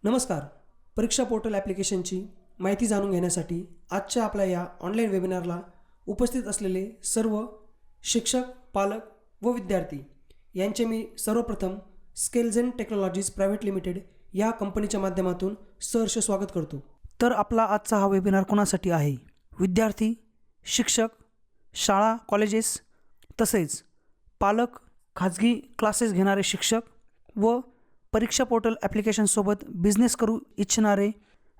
नमस्कार. परीक्षा पोर्टल ॲप्लिकेशनची माहिती जाणून घेण्यासाठी आजच्या आपल्या या ऑनलाईन वेबिनारला उपस्थित असलेले सर्व शिक्षक, पालक व विद्यार्थी यांचे मी सर्वप्रथम स्केलझेन टेक्नॉलॉजीज प्रायव्हेट लिमिटेड या कंपनीच्या माध्यमातून सहर्ष स्वागत करतो. तर आपला आजचा हा वेबिनार कोणासाठी आहे? विद्यार्थी, शिक्षक, शाळा, कॉलेजेस तसेच पालक, खाजगी क्लासेस घेणारे शिक्षक व परीक्षा पोर्टल ॲप्लिकेशनसोबत बिझनेस करू इच्छिणारे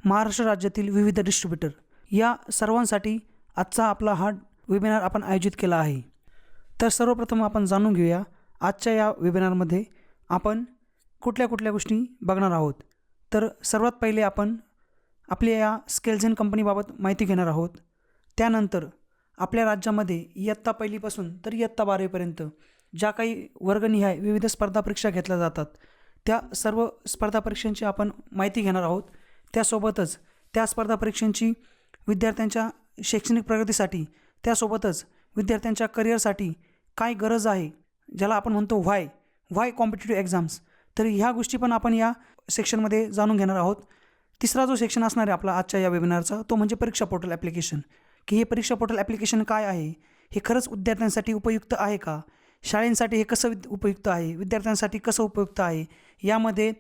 महाराष्ट्र राज्यातील विविध डिस्ट्रीब्युटर या सर्वांसाठी आजचा आपला हा वेबिनार आपण आयोजित केला आहे. तर सर्वप्रथम आपण जाणून घेऊया आजच्या या वेबिनारमध्ये आपण कुठल्या कुठल्या गोष्टी बघणार आहोत. तर सर्वात पहिले आपण आपल्या या स्केलझेन कंपनीबाबत माहिती घेणार आहोत. त्यानंतर आपल्या राज्यामध्ये इयत्ता पहिलीपासून तर इयत्ता 12वीपर्यंत ज्या काही वर्गनिहाय विविध स्पर्धा परीक्षा घेतल्या जातात त्या सर्व स्पर्धा परीक्षांची आपण माहिती घेणार आहोत. त्यासोबतच त्या स्पर्धा परीक्षांची विद्यार्थ्यांच्या शैक्षणिक प्रगतीसाठी, त्यासोबतच विद्यार्थ्यांच्या करिअरसाठी काय गरज आहे, ज्याला आपण म्हणतो व्हाय कॉम्पिटिटिव्ह एक्झाम्स, तर ह्या गोष्टी पण आपण या सेक्शनमध्ये जाणून घेणार आहोत. तिसरा जो सेक्शन असणार आहे आपला आजच्या या वेबिनारचा तो म्हणजे परीक्षा पोर्टल ॲप्लिकेशन, की हे परीक्षा पोर्टल ॲप्लिकेशन काय आहे, हे खरंच विद्यार्थ्यांसाठी उपयुक्त आहे का, शाळेंसाठी हे कसं उपयुक्त आहे, विद्यार्थ्यांसाठी कसं उपयुक्त आहे, यामध्ये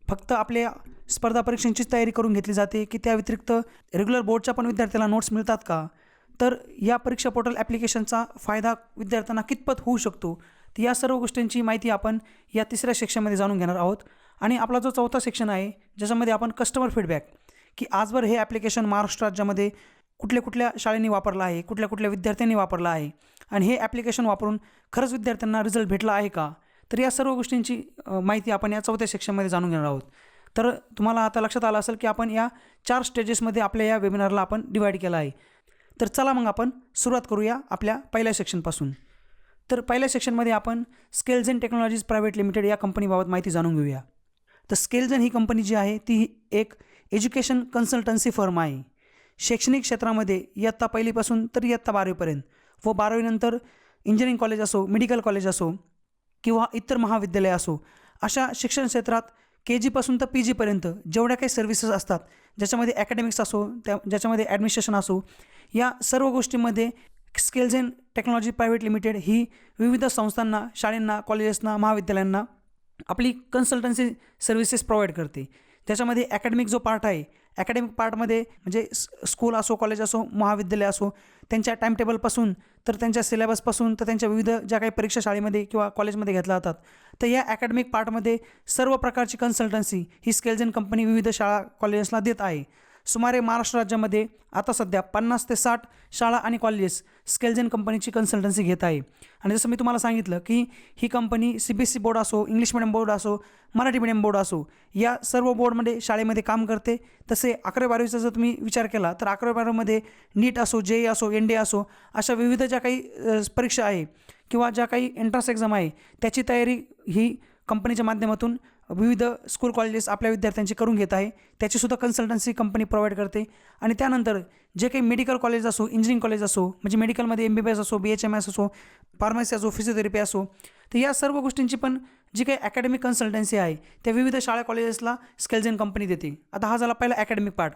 फक्त आपल्या स्पर्धा परीक्षांचीच तयारी करून घेतली जाते की त्या व्यतिरिक्त रेग्युलर बोर्डच्या पण विद्यार्थ्याला नोट्स मिळतात का, तर या परीक्षा पोर्टल ॲप्लिकेशनचा फायदा विद्यार्थ्यांना कितपत होऊ शकतो, तर या सर्व गोष्टींची माहिती आपण या तिसऱ्या सेक्शनमध्ये जाणून घेणार आहोत. आणि आपला जो चौथा सेक्शन आहे ज्याच्यामध्ये आपण कस्टमर फीडबॅक, की आजवर हे ॲप्लिकेशन महाराष्ट्र राज्यामध्ये कुठल्या कुठल्या शाळेंनी वापरलं आहे, कुठल्या कुठल्या विद्यार्थ्यांनी वापरलं आहे आणि हे ॲप्लिकेशन वापरून खरंच विद्यार्थ्यांना रिझल्ट भेटला आहे का, तर या सर्व गोष्टींची माहिती आपण या चौथ्या सेक्शनमध्ये जाणून घेणार आहोत. तर तुम्हाला आता लक्षात आलं असेल की आपण या 4 स्टेजेसमध्ये आपल्या या वेबिनारला आपण डिवाईड केला आहे. तर चला मग आपण सुरुवात करूया आपल्या पहिल्या सेक्शनपासून. तर पहिल्या सेक्शनमध्ये आपण स्केलझेन टेक्नॉलॉजीज प्रायव्हेट लिमिटेड या कंपनीबाबत माहिती जाणून घेऊया. तर स्केलझेन ही कंपनी जी आहे ती एक एज्युकेशन कन्सल्टन्सी फर्म आहे. शैक्षणिक क्षेत्रामध्ये इयत्ता पहिलीपासून तर इयत्ता 12वीपर्यंत व 12वीनंतर इंजिनिअरिंग कॉलेज असो, मेडिकल कॉलेज असो किंवा इतर महाविद्यालय असो, अशा शिक्षण क्षेत्रात KG पासून तर PGपर्यंत जेवढ्या काही सर्व्हिसेस असतात, ज्याच्यामध्ये ॲकॅडमिक्स असो, ज्याच्यामध्ये ॲडमिनिस्ट्रेशन असो, या सर्व गोष्टींमध्ये स्केलझेन टेक्नॉलॉजी प्रायव्हेट लिमिटेड ही विविध संस्थांना, शाळांना, कॉलेजेसना, महाविद्यालयांना आपली कन्सल्टन्सी सर्व्हिसेस प्रोव्हाइड करते. ज्याच्यामध्ये ॲकॅडमिक जो पार्ट आहे, ॲकॅडमिक पार्टमध्ये म्हणजे स्कूल असो, कॉलेज असो, महाविद्यालय असो, त्यांच्या टाईमटेबलपासून तर त्यांच्या सिलेबसपासून तर त्यांच्या विविध ज्या काही परीक्षा शाळेमध्ये किंवा कॉलेजमध्ये घेतल्या जातात, तर या ॲकॅडमिक पार्टमध्ये सर्व प्रकारची कन्सल्टन्सी ही स्केलझेन कंपनी विविध शाळा कॉलेजेसला देत आहे. सुमारे महाराष्ट्र राज्यामध्ये आता सध्या 50 ते 60 शाळा आणि कॉलेजेस स्केलझेन कंपनीची कन्सल्टन्सी घेत आहे. आणि जसं मी तुम्हाला सांगितलं की ही कंपनी CBSE बोर्ड असो, इंग्लिश मिडियम बोर्ड असो, मराठी मिडियम बोर्ड असो, या सर्व बोर्डमध्ये शाळेमध्ये काम करते. तसे 11वी-12वीचा जर तुम्ही विचार केला तर 11वी-12वीमध्ये नीट असो, JEE असो, NDA असो, अशा विविध ज्या काही परीक्षा आहे किंवा ज्या काही एंट्रन्स एक्झाम आहे त्याची तयारी ही कंपनीच्या माध्यमातून विविध स्कूल कॉलेजेस आपल्या विद्यार्थ्यांची करून घेत आहे. त्याचीसुद्धा कन्सल्टन्सी कंपनी प्रोव्हाइड करते. आणि त्यानंतर जे काही मेडिकल कॉलेज असो, इंजिनिअरिंग कॉलेज असो, म्हणजे मेडिकलमध्ये MBBS असो, BHMS असो, फार्मसी असो, फिजिओथेरपी असो, तर या सर्व गोष्टींची पण जी काही ॲकॅडमिक कन्सल्टन्सी आहे त्या विविध शाळा कॉलेजेसला स्केलझेन कंपनी देते. आता हा झाला पहिला ॲकॅडमिक पार्ट.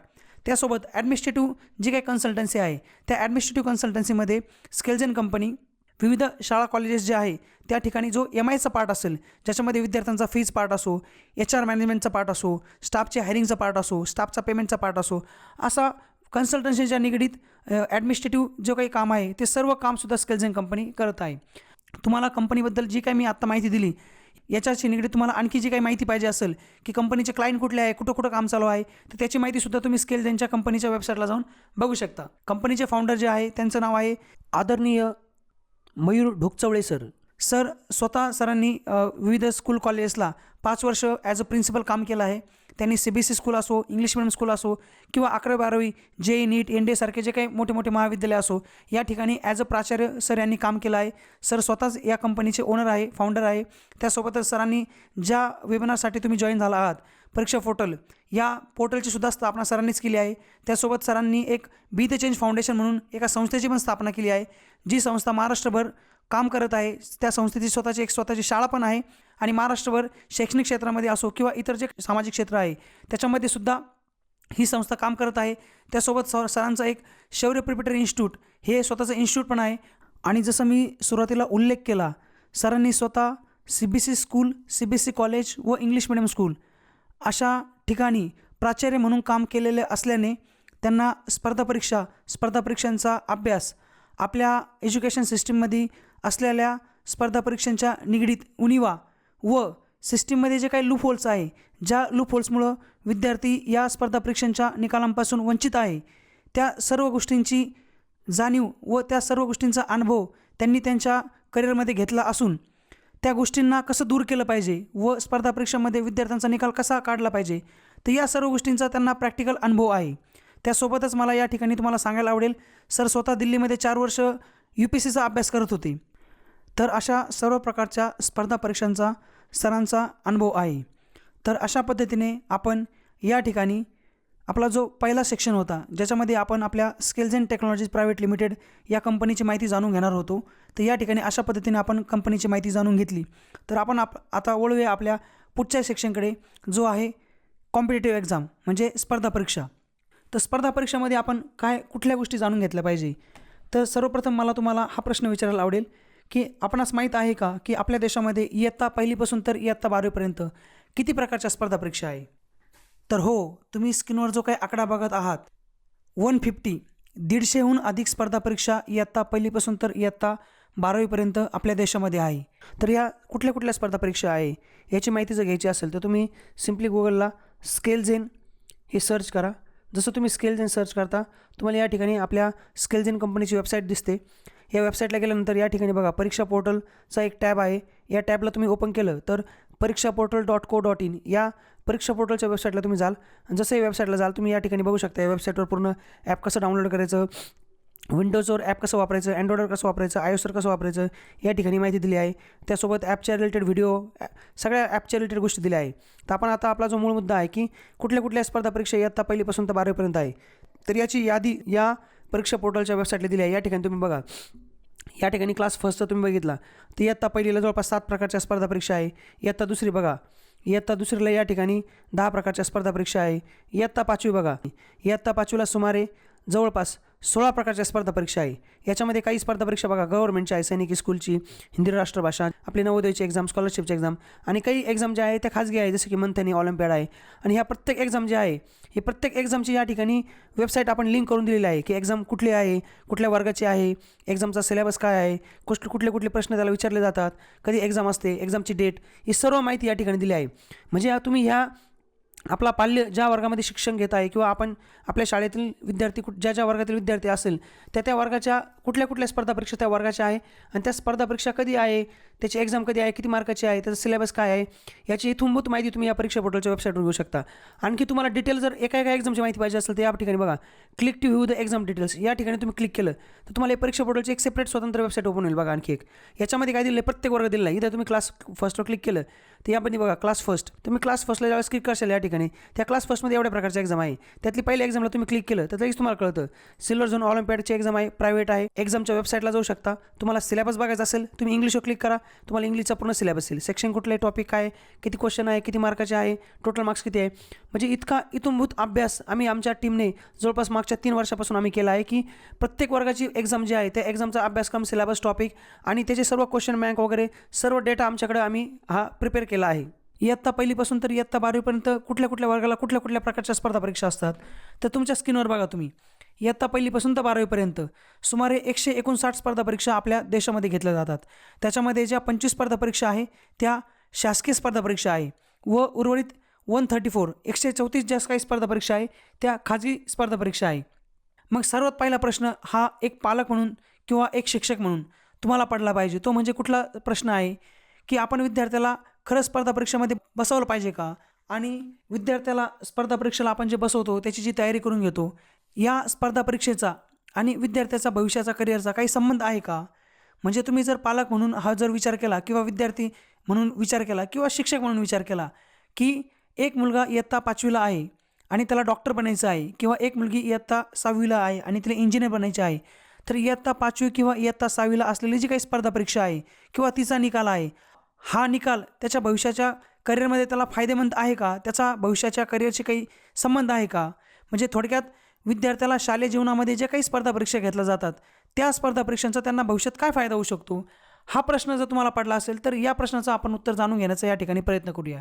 त्यासोबत ॲडमिनिस्ट्रेटिव्ह जी काही कन्सल्टन्सी आहे त्या ॲडमिनिस्ट्रेटिव्ह कन्सल्टन्सीमध्ये स्केलझेन कंपनी विविध शाळा कॉलेजेस जे आहे त्या ठिकाणी जो MIचा पार्ट असेल, ज्याच्यामध्ये विद्यार्थ्यांचा फीज पार्ट असो, HR मॅनेजमेंटचा पार्ट असो, स्टाफचे हायरिंगचा पार्ट असो, स्टाफचा पेमेंटचा पार्ट असो, असा कन्सल्टन्सीच्या निगडीत ॲडमिनिस्ट्रेटिव्ह जो काही काम आहे ते सर्व कामसुद्धा स्केलझेन कंपनी करत आहे. तुम्हाला कंपनीबद्दल जी काही मी आत्ता माहिती दिली याच्याशी निगडीत तुम्हाला आणखी जी काही माहिती पाहिजे असेल की कंपनीचे क्लायंट कुठले आहे, कुठं कुठं काम चालू आहे, तर त्याची माहितीसुद्धा तुम्ही स्केलझेनच्या कंपनीच्या वेबसाईटला जाऊन बघू शकता. कंपनीचे फाउंडर जे आहे त्यांचं नाव आहे आदरणीय मयूर ढोकचवळे सर स्वतः सरांनी विविध स्कूल कॉलेजेसला 5 वर्ष ॲज अ प्रिन्सिपल काम केलं आहे. त्यांनी CBSE स्कूल असो, इंग्लिश मिडियम स्कूल असो किंवा 11वी-12वी JEE नीट NDA सारखे जे काही मोठे मोठे महाविद्यालय असो, या ठिकाणी ॲज अ प्राचार्य सर यांनी काम केलं आहे. सर स्वतःच या कंपनीचे ओनर आहे, फाउंडर आहे. त्यासोबतच सरांनी ज्या वेबिनारसाठी तुम्ही जॉईन झाला आहात परीक्षा पोर्टल, या पोर्टलची सुद्धा स्थापना सरांनीच केली आहे. त्यासोबत सरांनी एक बी द चेंज फाउंडेशन म्हणून एका संस्थेची पण स्थापना केली आहे, जी संस्था महाराष्ट्रभर काम करत आहे. त्या संस्थेची स्वतःची शाळा पण आहे आणि महाराष्ट्रभर शैक्षणिक क्षेत्रामध्ये असो किंवा इतर जे सामाजिक क्षेत्र आहे त्याच्यामध्ये सुद्धा ही संस्था काम करत आहे. त्यासोबत सरांचं एक शौर्य प्रिपरेटरी इन्स्टिट्यूट हे स्वतःचं इन्स्टिट्यूट पण आहे. आणि जसं मी सुरुवातीला उल्लेख केला, सरांनी स्वतः CBSE स्कूल, CBSE कॉलेज व इंग्लिश मिडियम स्कूल अशा ठिकाणी प्राचार्य म्हणून काम केलेले असल्याने त्यांना स्पर्धा परीक्षांचा अभ्यास आपल्या एज्युकेशन सिस्टीममध्ये असलेल्या स्पर्धा परीक्षांच्या निगडीत उणिवा व सिस्टीममध्ये जे काही लूप होल्स आहे, ज्या लूप होल्समुळं विद्यार्थी या स्पर्धा परीक्षांच्या निकालांपासून वंचित आहे, त्या सर्व गोष्टींची जाणीव व त्या सर्व गोष्टींचा अनुभव त्यांनी त्यांच्या करिअरमध्ये घेतला असून त्या गोष्टींना कसं दूर केलं पाहिजे व स्पर्धा परीक्षांमध्ये विद्यार्थ्यांचा निकाल कसा काढला पाहिजे, तर या सर्व गोष्टींचा त्यांना प्रॅक्टिकल अनुभव आहे. त्यासोबतच मला या ठिकाणी तुम्हाला सांगायला आवडेल, सर स्वतः दिल्लीमध्ये 4 वर्ष UPSCचा अभ्यास करत होते. तर अशा सर्व प्रकारच्या स्पर्धा परीक्षांचा सरांचा अनुभव आहे. तर अशा पद्धतीने आपण या ठिकाणी आपला जो पहिला सेक्शन होता, ज्याच्यामध्ये आपण आपल्या skills and technologies private limited या कंपनीची माहिती जाणून घेणार होतो, तर या ठिकाणी अशा पद्धतीने आपण कंपनीची माहिती जाणून घेतली. तर आपण आता वळूया आपल्या पुढच्या सेक्शनकडे, जो आहे कॉम्पिटिटिव्ह एक्झाम म्हणजे स्पर्धा परीक्षा. तर स्पर्धा परीक्षामध्ये आपण कुठल्या गोष्टी जाणून घेतल्या पाहिजे. तर सर्वप्रथम मला तुम्हाला हा प्रश्न विचारायला आवडेल की आपणास माहीत आहे का की आपल्या देशामध्ये इयत्ता 1ली पासून तर इयत्ता 12वीपर्यंत किती प्रकारच्या स्पर्धा परीक्षा आहे. तर हो, तुम्ही स्क्रीनवर जो काही आकडा बघत आहात 150, 150हून अधिक स्पर्धा परीक्षा इयत्ता 1ली पासून तर इयत्ता 12वीपर्यंत आपल्या देशामध्ये आहे. तर या कुठल्या स्पर्धा परीक्षा आहे याची माहिती जर घ्यायची असेल तर तुम्ही सिम्पली गुगलला स्किल्स हे सर्च करा. जसं तुम्ही स्किल्स सर्च करता तुम्हाला या ठिकाणी आपल्या स्किल्स कंपनीची वेबसाईट दिसते. या वेबसाईटला गेल्यानंतर या ठिकाणी बघा परीक्षा पोर्टलचा एक टॅब आहे. या टॅबला तुम्ही ओपन केलं तर parikshaportal.co.in या परीक्षा पोर्टलच्या वेबसाईटला तुम्ही जाल. जसं या वेबसाईटला जाल तुम्ही या ठिकाणी बघू शकता या वेबसाईटवर पूर्ण ॲप कसं डाउनलोड करायचं, विंडोजवर ॲप कसं वापरायचं, अँड्रॉइडवर कसं वापरायचं, iOSवर कसं वापरायचं या ठिकाणी माहिती दिली आहे. त्यासोबत ॲपच्या रिलेटेड व्हिडिओ, सगळ्या ॲपच्या रिलेटेड गोष्टी दिल्या आहे. तर आपण आता आपला जो मूळ मुद्दा आहे की कुठल्या स्पर्धा परीक्षा इयत्ता 1ली पासून तर 12वीपर्यंत आहे, तर याची यादी या परीक्षा पोर्टलच्या वेबसाईटला दिली आहे. या ठिकाणी तुम्ही बघा, या ठिकाणी क्लास फर्स्टचा तुम्ही बघितला तर इयत्ता 1लीला जवळपास 7 प्रकारच्या स्पर्धा परीक्षा आहे. इयत्ता 2री बघा, इयत्ता 2रीला या ठिकाणी 10 प्रकारच्या स्पर्धा परीक्षा आहे. इयत्ता 5वी बघा, इयत्ता 5वीला सुमारे जवळपास 16 प्रकारच्या स्पर्धा परीक्षा आहे. याच्यामध्ये काही स्पर्धा परीक्षा बघा गव्हर्नमेंटच्या आहे, सैनिकी स्कूलची, हिंदी राष्ट्रभाषा, आपली नवोदयची एक्झाम, स्कॉलरशिपची एक्झाम, आणि काही एक्झाम ज्या आहे त्या खाजगी आहे जसं की मंथनी ऑलिम्पियाड आहे. आणि ह्या प्रत्येक एक्झाम जे आहे हे प्रत्येक एक्झामची या ठिकाणी वेबसाईट आपण लिंक करून दिलेली आहे की एक्झाम कुठली आहे, कुठल्या वर्गाची आहे, एक्झामचा सिलेबस काय आहे, कुठले प्रश्न त्याला विचारले जातात, कधी एक्झाम असते, एक्झामची डेट, ही सर्व माहिती या ठिकाणी दिली आहे. म्हणजे तुम्ही ह्या आपला पाल्य ज्या वर्गामध्ये शिक्षण घेत आहे किंवा आपण आपल्या शाळेतील विद्यार्थी ज्या वर्गातील विद्यार्थी असेल त्या वर्गाच्या कुठल्या स्पर्धा परीक्षा त्या वर्गाच्या आहे आणि त्या स्पर्धा परीक्षा कधी आहे, त्याची एक्झाम कधी आहे, किती मार्काची आहे, त्याचा सिलेबस काय आहे, याची इथूनभूत माहिती तुम्ही या परीक्षा पोर्टलच्या वेबसाईटवर घेऊ शकता. आणखी तुम्हाला डिटेल जर एका एक्झामची माहिती पाहिजे असेल तर या ठिकाणी बघा click to view the exam details, या ठिकाणी तुम्ही क्लिक केलं तर तुम्हाला परीक्षा पोर्टलची एक सेपरेट स्वतंत्र वेबसाईट ओपन होईल. बघा आणखी एक याच्यामध्ये काय दिलं, प्रत्येक वर्ग दिला आहे. इथं तुम्ही क्लास फर्स्टवर क्लिक केलं तर यामध्ये बघा क्लास फर्स्ट, तुम्ही क्लास फर्स्टला ज्यावेळेस क्लिक करशाल या ठिकाणी त्या क्लास फर्स्टमध्ये एवढ्या प्रकारच्या एक्झाम आहे. त्यातली पहिल्या एक्झामला तुम्ही क्लिक केलं तर लगेच तुम्हाला कळतं सिल्वर झोन ऑलिम्पियाडची एक्झाम आहे, प्रायव्हेट आहे. एक्झामच्या वेबसाईटला जाऊ शकता. तुम्हाला सिलेबस बघायचा असेल तुम्ही इंग्लिशवर क्लिक करा, तुम्हाला इंग्लिशचा पूर्ण सिलेबस येईल. सेक्शन कुठले, टॉपिक काय, किती क्वेश्चन आहे, किती मार्काचे आहे, टोटल मार्क्स किती आहे. म्हणजे इतका इथूनभूत अभ्यास आम्ही आमच्या टीमने जवळपास मागच्या 3 वर्षापासून आम्ही केला आहे की प्रत्येक वर्गाची एक्झाम जी आहे त्या एक्झामचा अभ्यासक्रम, सिलेबस, टॉपिक आणि त्याचे सर्व क्वेश्चन बँक वगैरे सर्व डेटा आमच्याकडे आम्ही प्रिपेअर केला आहे. इयत्ता 1लीपासून तर इयत्ता 12वीपर्यंत कुठल्या वर्गाला कुठल्या प्रकारच्या स्पर्धा परीक्षा असतात तर तुमच्या स्क्रीनवर बघा तुम्ही इयत्ता 1लीपासून तर 12वीपर्यंत सुमारे 159 स्पर्धा परीक्षा आपल्या देशामध्ये घेतल्या जातात. त्याच्यामध्ये ज्या 25 स्पर्धा परीक्षा आहे त्या शासकीय स्पर्धा परीक्षा आहे व उर्वरित 134 ज्या काही स्पर्धा परीक्षा आहे त्या खाजगी स्पर्धा परीक्षा आहे. मग सर्वात पहिला प्रश्न हा एक पालक म्हणून किंवा एक शिक्षक म्हणून तुम्हाला पडला पाहिजे. तो म्हणजे कुठला प्रश्न आहे की आपण विद्यार्थ्याला खरंच स्पर्धा परीक्षेमध्ये बसवलं पाहिजे का, आणि विद्यार्थ्याला स्पर्धा परीक्षेला आपण जे बसवतो त्याची जी तयारी करून घेतो या स्पर्धा परीक्षेचा आणि विद्यार्थ्याचा भविष्याचा, करिअरचा काही संबंध आहे का. म्हणजे तुम्ही जर पालक म्हणून हा जर विचार केला किंवा विद्यार्थी म्हणून विचार केला किंवा शिक्षक म्हणून विचार केला की एक मुलगा इयत्ता 5वीला आहे आणि त्याला डॉक्टर बनायचं आहे किंवा एक मुलगी इयत्ता 6वीला आहे आणि तिला इंजिनियर बनायचे आहे, तर इयत्ता 5वी किंवा इयत्ता 6वीला असलेली जी काही स्पर्धा परीक्षा आहे किंवा तिचा निकाल आहे, हा निकाल त्याच्या भविष्याच्या करिअरमध्ये त्याला फायदेमंद आहे का, त्याचा भविष्याच्या करिअरशी काही संबंध आहे का. म्हणजे थोडक्यात विद्यार्थ्याला शालेय जीवनामध्ये जे काही स्पर्धा परीक्षा घेतल्या जातात त्या स्पर्धा परीक्षांचा त्यांना भविष्यात काय फायदा होऊ शकतो, हा प्रश्न जर तुम्हाला पडला असेल तर या प्रश्नाचं आपण उत्तर जाणून घेण्याचा या ठिकाणी प्रयत्न करूया.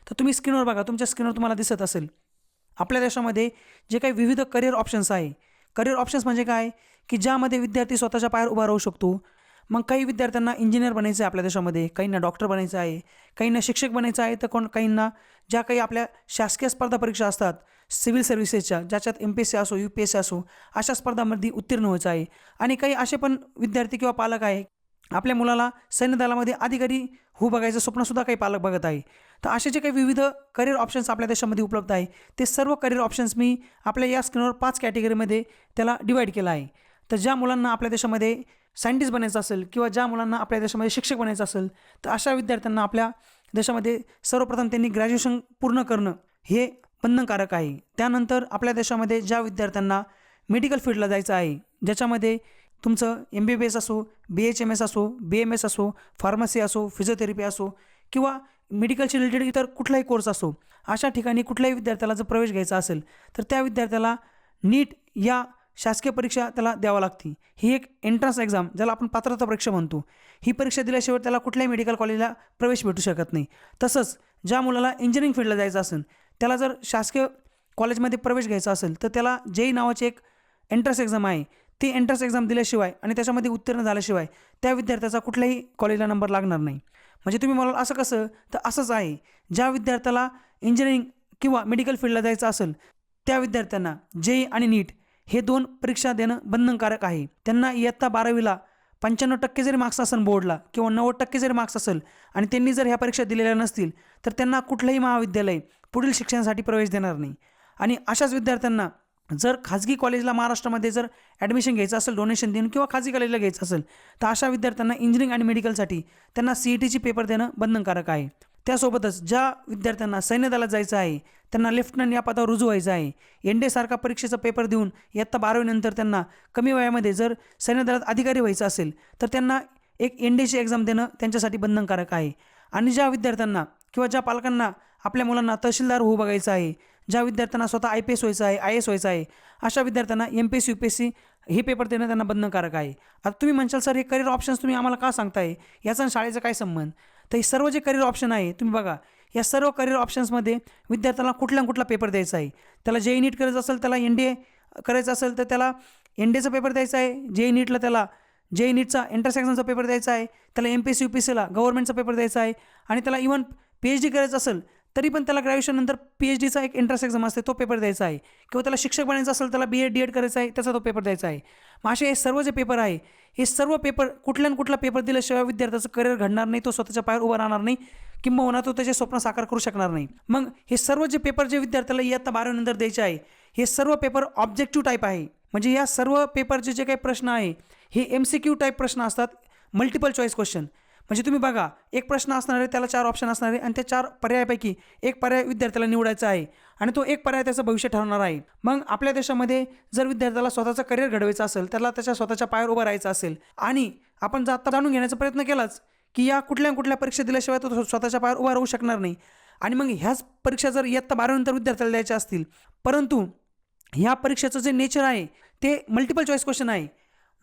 तर तुम्ही स्क्रीनवर बघा, तुमच्या स्क्रीनवर तुम्हाला दिसत असेल आपल्या देशामध्ये जे काही विविध करिअर ऑप्शन्स आहे. करिअर ऑप्शन्स म्हणजे काय, की ज्यामध्ये विद्यार्थी स्वतःच्या पायावर उभा राहू शकतो. मग काही विद्यार्थ्यांना इंजिनियर बनायचं आहे आपल्या देशामध्ये, काहींना डॉक्टर बनायचं आहे, काहींना शिक्षक बनायचं आहे, तर काहींना ज्या काही आपल्या शासकीय स्पर्धा परीक्षा असतात सिव्हिल सर्व्हिसेसच्या, ज्याच्यात MPSC असो UPSC असो अशा स्पर्धांमध्ये उत्तीर्ण व्हायचं आहे. आणि काही असे पण विद्यार्थी किंवा पालक आहे आपल्या मुलाला सैन्य दलामध्ये अधिकारी बघायचं स्वप्नसुद्धा काही पालक बघत आहे. तर असे जे काही विविध करिअर ऑप्शन्स आपल्या देशामध्ये उपलब्ध आहे ते सर्व करिअर ऑप्शन्स मी आपल्या या स्क्रीनवर 5 कॅटेगरीमध्ये त्याला डिवाईड केलं आहे. तर ज्या मुलांना आपल्या देशामध्ये सायंटिस्ट बनायचं असेल किंवा ज्या मुलांना आपल्या देशामध्ये शिक्षक बनायचं असेल तर अशा विद्यार्थ्यांना आपल्या देशामध्ये सर्वप्रथम त्यांनी ग्रॅज्युएशन पूर्ण करणं हे बंधनकारक आहे. त्यानंतर आपल्या देशामध्ये ज्या विद्यार्थ्यांना मेडिकल फील्डला जायचं आहे, ज्याच्यामध्ये तुमचं MBBS असो, BHMS असो, BMS असो, फार्मसी असो, फिजिओथेरपी असो किंवा मेडिकलशी रिलेटेड इतर कुठलाही कोर्स असो, अशा ठिकाणी कुठल्याही विद्यार्थ्याला जर प्रवेश घ्यायचा असेल तर त्या विद्यार्थ्याला नीट या शासकीय परीक्षा त्याला द्यावं लागते. ही एक एंट्रन्स एक्झाम, ज्याला आपण पात्रता परीक्षा म्हणतो, ही परीक्षा दिल्याशिवाय त्याला कुठल्याही मेडिकल कॉलेजला प्रवेश भेटू शकत नाही. तसंच ज्या मुलाला इंजिनिअरिंग फील्डला जायचं असेल त्याला जर शासकीय कॉलेजमध्ये प्रवेश घ्यायचा असेल तर त्याला JEE नावाची एक एंट्रन्स एक्झाम आहे, ती एंट्रन्स एक्झाम दिल्याशिवाय आणि त्याच्यामध्ये उत्तीर्ण झाल्याशिवाय त्या विद्यार्थ्याचा कुठल्याही कॉलेजला नंबर लागणार नाही. म्हणजे तुम्ही म्हणाल असं कसं, तर असंच आहे. ज्या विद्यार्थ्याला इंजिनिअरिंग किंवा मेडिकल फील्डला जायचं असेल त्या विद्यार्थ्यांना JEE आणि NEET हे 2 परीक्षा देणं बंधनकारक आहे. त्यांना इयत्ता 12वीला 95% जरी मार्क्स असेल बोर्डला किंवा 90% जरी मार्क्स असेल आणि त्यांनी जर ह्या परीक्षा दिलेल्या नसतील तर त्यांना कुठलंही महाविद्यालय पुढील शिक्षणासाठी प्रवेश देणार नाही. आणि अशाच विद्यार्थ्यांना जर खाजगी कॉलेजला महाराष्ट्रामध्ये जर ॲडमिशन घ्यायचं असेल डोनेशन देऊन किंवा खाजगी कॉलेजला घ्यायचं असेल तर अशा विद्यार्थ्यांना इंजिनिअरिंग आणि मेडिकलसाठी त्यांना CETची पेपर देणं बंधनकारक आहे. त्यासोबतच ज्या विद्यार्थ्यांना सैन्य दलात जायचं आहे, त्यांना लेफ्टनंट या पदावर रुजू व्हायचं आहे, NDA सारखा परीक्षेचा पेपर देऊन इयत्ता 12वी नंतर त्यांना कमी वयामध्ये जर सैन्य दलात अधिकारी व्हायचं असेल तर त्यांना एक NDAची एक्झाम देणं त्यांच्यासाठी बंधनकारक आहे. आणि ज्या विद्यार्थ्यांना किंवा ज्या पालकांना आपल्या मुलांना तहसीलदार बघायचं आहे, ज्या विद्यार्थ्यांना स्वतः IPS व्हायचं आहे, IAS व्हायचं आहे, अशा विद्यार्थ्यांना MPSC UPSC हे पेपर देणं त्यांना बंधनकारक आहे. आता तुम्ही म्हणशाल सर हे करिअर ऑप्शन्स तुम्ही आम्हाला का सांगताय, याचा शाळेचा काय संबंध. तर हे सर्व जे करिअर ऑप्शन आहे तुम्ही बघा, या सर्व करिअर ऑप्शन्समध्ये विद्यार्थ्याला कुठला पेपर द्यायचा आहे. त्याला JEE NEET करायचं असेल, त्याला NDA करायचं असेल तर त्याला NDAचा पेपर द्यायचा आहे, JEE NEETला त्याला JEE NEETचा एंट्रन्स एक्झामचा पेपर द्यायचा आहे, त्याला MPSC UPSCला गव्हर्नमेंटचा पेपर द्यायचा आहे, आणि त्याला इव्हन PhD करायचं असेल तरी पण त्याला ग्रॅज्युएशन नंतर PhDचा एक एंट्रन्स एक्झाम असते, तो पेपर द्यायचा आहे. किंवा त्याला शिक्षक बनायचं असेल, त्याला BEd DEd करायचं आहे, त्याचा तो पेपर द्यायचा आहे. मग असे हे सर्व जे पेपर आहे, हे सर्व पेपर कुठला पेपर दिल्याशिवाय विद्यार्थ्याचं करिअर घडणार नाही, तो स्वतःच्या पायावर उभा राहणार नाही, किंबहुना तो त्याचे स्वप्न साकार करू शकणार नाही. मग हे सर्व जे पेपर जे विद्यार्थ्याला इयत्ता 12वी नंतर द्यायचे आहे, हे सर्व पेपर ऑब्जेक्टिव्ह टाईप आहे. म्हणजे या सर्व पेपरचे जे काही प्रश्न आहे हे MCQ टाईप प्रश्न असतात, मल्टिपल चॉईस क्वेश्चन. म्हणजे तुम्ही बघा, एक प्रश्न असणार आहे, त्याला 4 ऑप्शन असणार आहे आणि त्या 4 पर्यायापैकी एक पर्याय विद्यार्थ्याला निवडायचा आहे आणि तो एक पर्याय त्याचं भविष्य ठरणार आहे. मग आपल्या देशामध्ये जर विद्यार्थ्याला स्वतःचं करिअर घडवायचं असेल, त्याला त्याच्या स्वतःच्या पायावर उभं राहायचं असेल, आणि आपण जर आता जाणून घेण्याचा प्रयत्न केलाच की या कुठल्या परीक्षा दिल्याशिवाय तो स्वतःच्या पायावर उभा राहू शकणार नाही. आणि मग ह्याच परीक्षा जर इयत्ता 12वी नंतर विद्यार्थ्याला द्यायच्या असतील, परंतु ह्या परीक्षेचं जे नेचर आहे ते मल्टिपल चॉईस क्वेश्चन आहे.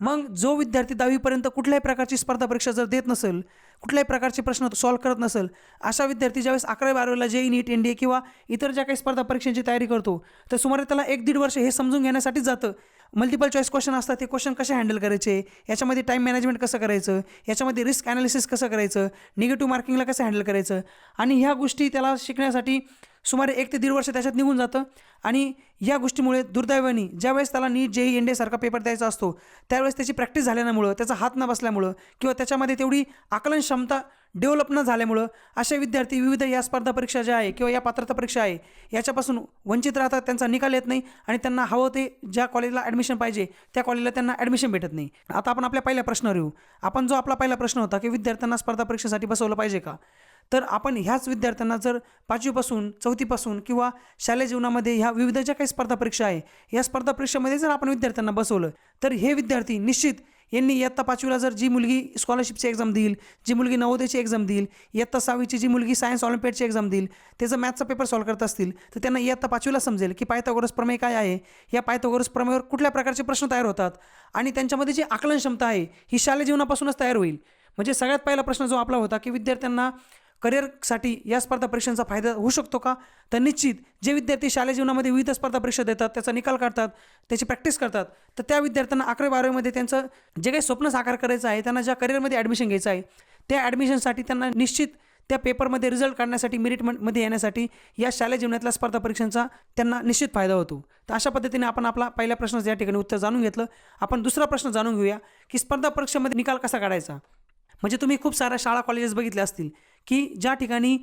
मग जो विद्यार्थी 10वीपर्यंत कुठल्याही प्रकारची स्पर्धा परीक्षा जर देत नसेल, कुठल्याही प्रकारचे प्रश्न सॉल्व्ह करत नसेल, अशा विद्यार्थी ज्यावेळेस 11वी-12वीला JEE NEET NDA किंवा इतर ज्या काही स्पर्धा परीक्षांची तयारी करतो, तर सुमारे त्याला 1-1.5 वर्ष हे समजून घेण्यासाठीच जातं. मल्टिपल चॉईस क्वेश्चन असतात, ते क्वेश्चन कसे हँडल करायचे, याच्यामध्ये टाईम मॅनेजमेंट कसं करायचं, याच्यामध्ये रिस्क ॲनालिसिस कसं करायचं, निगेटिव्ह मार्किंगला कसं हँडल करायचं, आणि ह्या गोष्टी त्याला शिकण्यासाठी सुमारे 1 ते 1.5 वर्ष त्याच्यात निघून जातं. आणि या गोष्टीमुळे दुर्दैवाने ज्यावेळेस त्याला NEET JEE NDA सारखा पेपर द्यायचा असतो, त्यावेळेस त्याची प्रॅक्टिस झाल्यामुळं, त्याचा हात न बसल्यामुळं किंवा त्याच्यामध्ये तेवढी आकलन क्षमता डेव्हलप न झाल्यामुळं असे विद्यार्थी विविध या स्पर्धा परीक्षा ज्या आहे किंवा या पात्रता परीक्षा आहे याच्यापासून वंचित राहतात. त्यांचा निकाल येत नाही आणि त्यांना हवं ते ज्या कॉलेजला ॲडमिशन पाहिजे त्या कॉलेजला त्यांना ॲडमिशन भेटत नाही. आता आपण आपल्या पहिल्या प्रश्नावर येऊ. आपण जो आपला पहिला प्रश्न होता की विद्यार्थ्यांना स्पर्धा परीक्षेसाठी बसवलं पाहिजे का, तर आपण ह्याच विद्यार्थ्यांना जर 5वीपासून 4थीपासून किंवा शालेय जीवनामध्ये ह्या विविध ज्या काही स्पर्धा परीक्षा आहे, या स्पर्धा परीक्षेमध्ये जर आपण विद्यार्थ्यांना बसवलं तर हे विद्यार्थी निश्चित यांनी इयत्ता 5वीला जर जी मुलगी स्कॉलरशिपची एक्झाम देईल, जी मुलगी नवोदयची एक्झाम देईल, इयत्ता 6वीची जी मुलगी सायन्स ऑलिम्पियाडची एक्झाम देईल, ते जर मॅथचा पेपर सॉल्व्ह करत असतील तर त्यांना इयत्ता 5वीला समजेल की पायथागोरस प्रमेय काय आहे, या पायथागोरस प्रमेयावर कुठल्या प्रकारचे प्रश्न तयार होतात आणि त्यांच्यामध्ये जी आकलन क्षमता आहे ही शालेय जीवनापासूनच तयार होईल. म्हणजे सगळ्यात पहिला प्रश्न जो आपला होता की विद्यार्थ्यांना करिअरसाठी या स्पर्धा परीक्षांचा फायदा होऊ शकतो का, तर निश्चित जे विद्यार्थी शालेय जीवनामध्ये विविध स्पर्धा परीक्षा देतात, त्याचा निकाल काढतात, त्याची प्रॅक्टिस करतात, तर त्या विद्यार्थ्यांना 11वी-12वीमध्ये त्यांचं जे काही स्वप्न साकार करायचं आहे, त्यांना ज्या करिअरमध्ये ॲडमिशन घ्यायचं आहे, त्या ॲडमिशनसाठी त्यांना निश्चित त्या पेपरमध्ये रिझल्ट काढण्यासाठी, मेरिटमध्ये येण्यासाठी या शालेय जीवनातल्या स्पर्धा परीक्षांचा त्यांना निश्चित फायदा होतो. तर अशा पद्धतीने आपण आपला पहिल्या प्रश्नाचं या ठिकाणी उत्तर जाणून घेतलं. आपण दुसरा प्रश्न जाणून घेऊया की स्पर्धा परीक्षेमध्ये निकाल कसा काढायचा. म्हणजे तुम्ही खूप साऱ्या शाळा कॉलेजेस बघितल्या असतील की ज्या ठिकाणी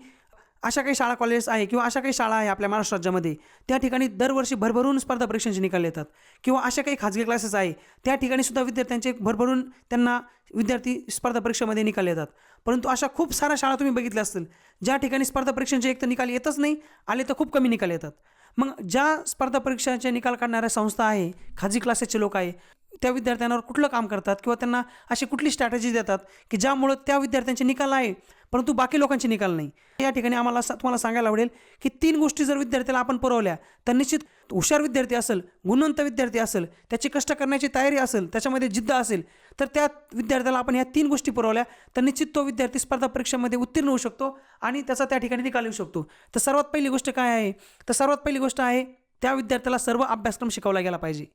अशा काही शाळा कॉलेजेस आहे किंवा अशा काही शाळा आहे आपल्या महाराष्ट्र राज्यामध्ये, त्या ठिकाणी दरवर्षी भरभरून स्पर्धा परीक्षांचे निकाल येतात. किंवा अशा काही खाजगी क्लासेस आहे त्या ठिकाणी सुद्धा विद्यार्थ्यांचे भरभरून त्यांना विद्यार्थी स्पर्धा परीक्षेमध्ये निकाल येतात. परंतु अशा खूप साऱ्या शाळा तुम्ही बघितल्या असतील ज्या ठिकाणी स्पर्धा परीक्षांचे एक तर निकाल येतच नाही, आले तर खूप कमी निकाल येतात. मग ज्या स्पर्धा परीक्षांचे निकाल काढणाऱ्या संस्था आहे, खाजगी क्लासेसचे लोक आहे, त्या विद्यार्थ्यांवर कुठलं काम करतात किंवा त्यांना अशी कुठली स्ट्रॅटेजी देतात की ज्यामुळं त्या विद्यार्थ्यांचे निकाल आहे परंतु बाकी लोकांचे निकाल नाही. या ठिकाणी आम्हाला तुम्हाला सांगायला आवडेल की 3 गोष्टी जर विद्यार्थ्याला आपण पुरवल्या तर निश्चित हुशार विद्यार्थी असेल, गुणवंत विद्यार्थी असेल, त्याची कष्ट करण्याची तयारी असेल, त्याच्यामध्ये जिद्द असेल, तर त्या विद्यार्थ्याला आपण ह्या 3 गोष्टी पुरवल्या तर निश्चित तो विद्यार्थी स्पर्धा परीक्षेमध्ये उत्तीर्ण होऊ शकतो आणि त्याचा त्या ठिकाणी निकाल येऊ शकतो. तर सर्वात पहिली गोष्ट काय आहे, तर सर्वात पहिली गोष्ट आहे त्या विद्यार्थ्याला सर्व अभ्यासक्रम शिकवला गेला पाहिजे.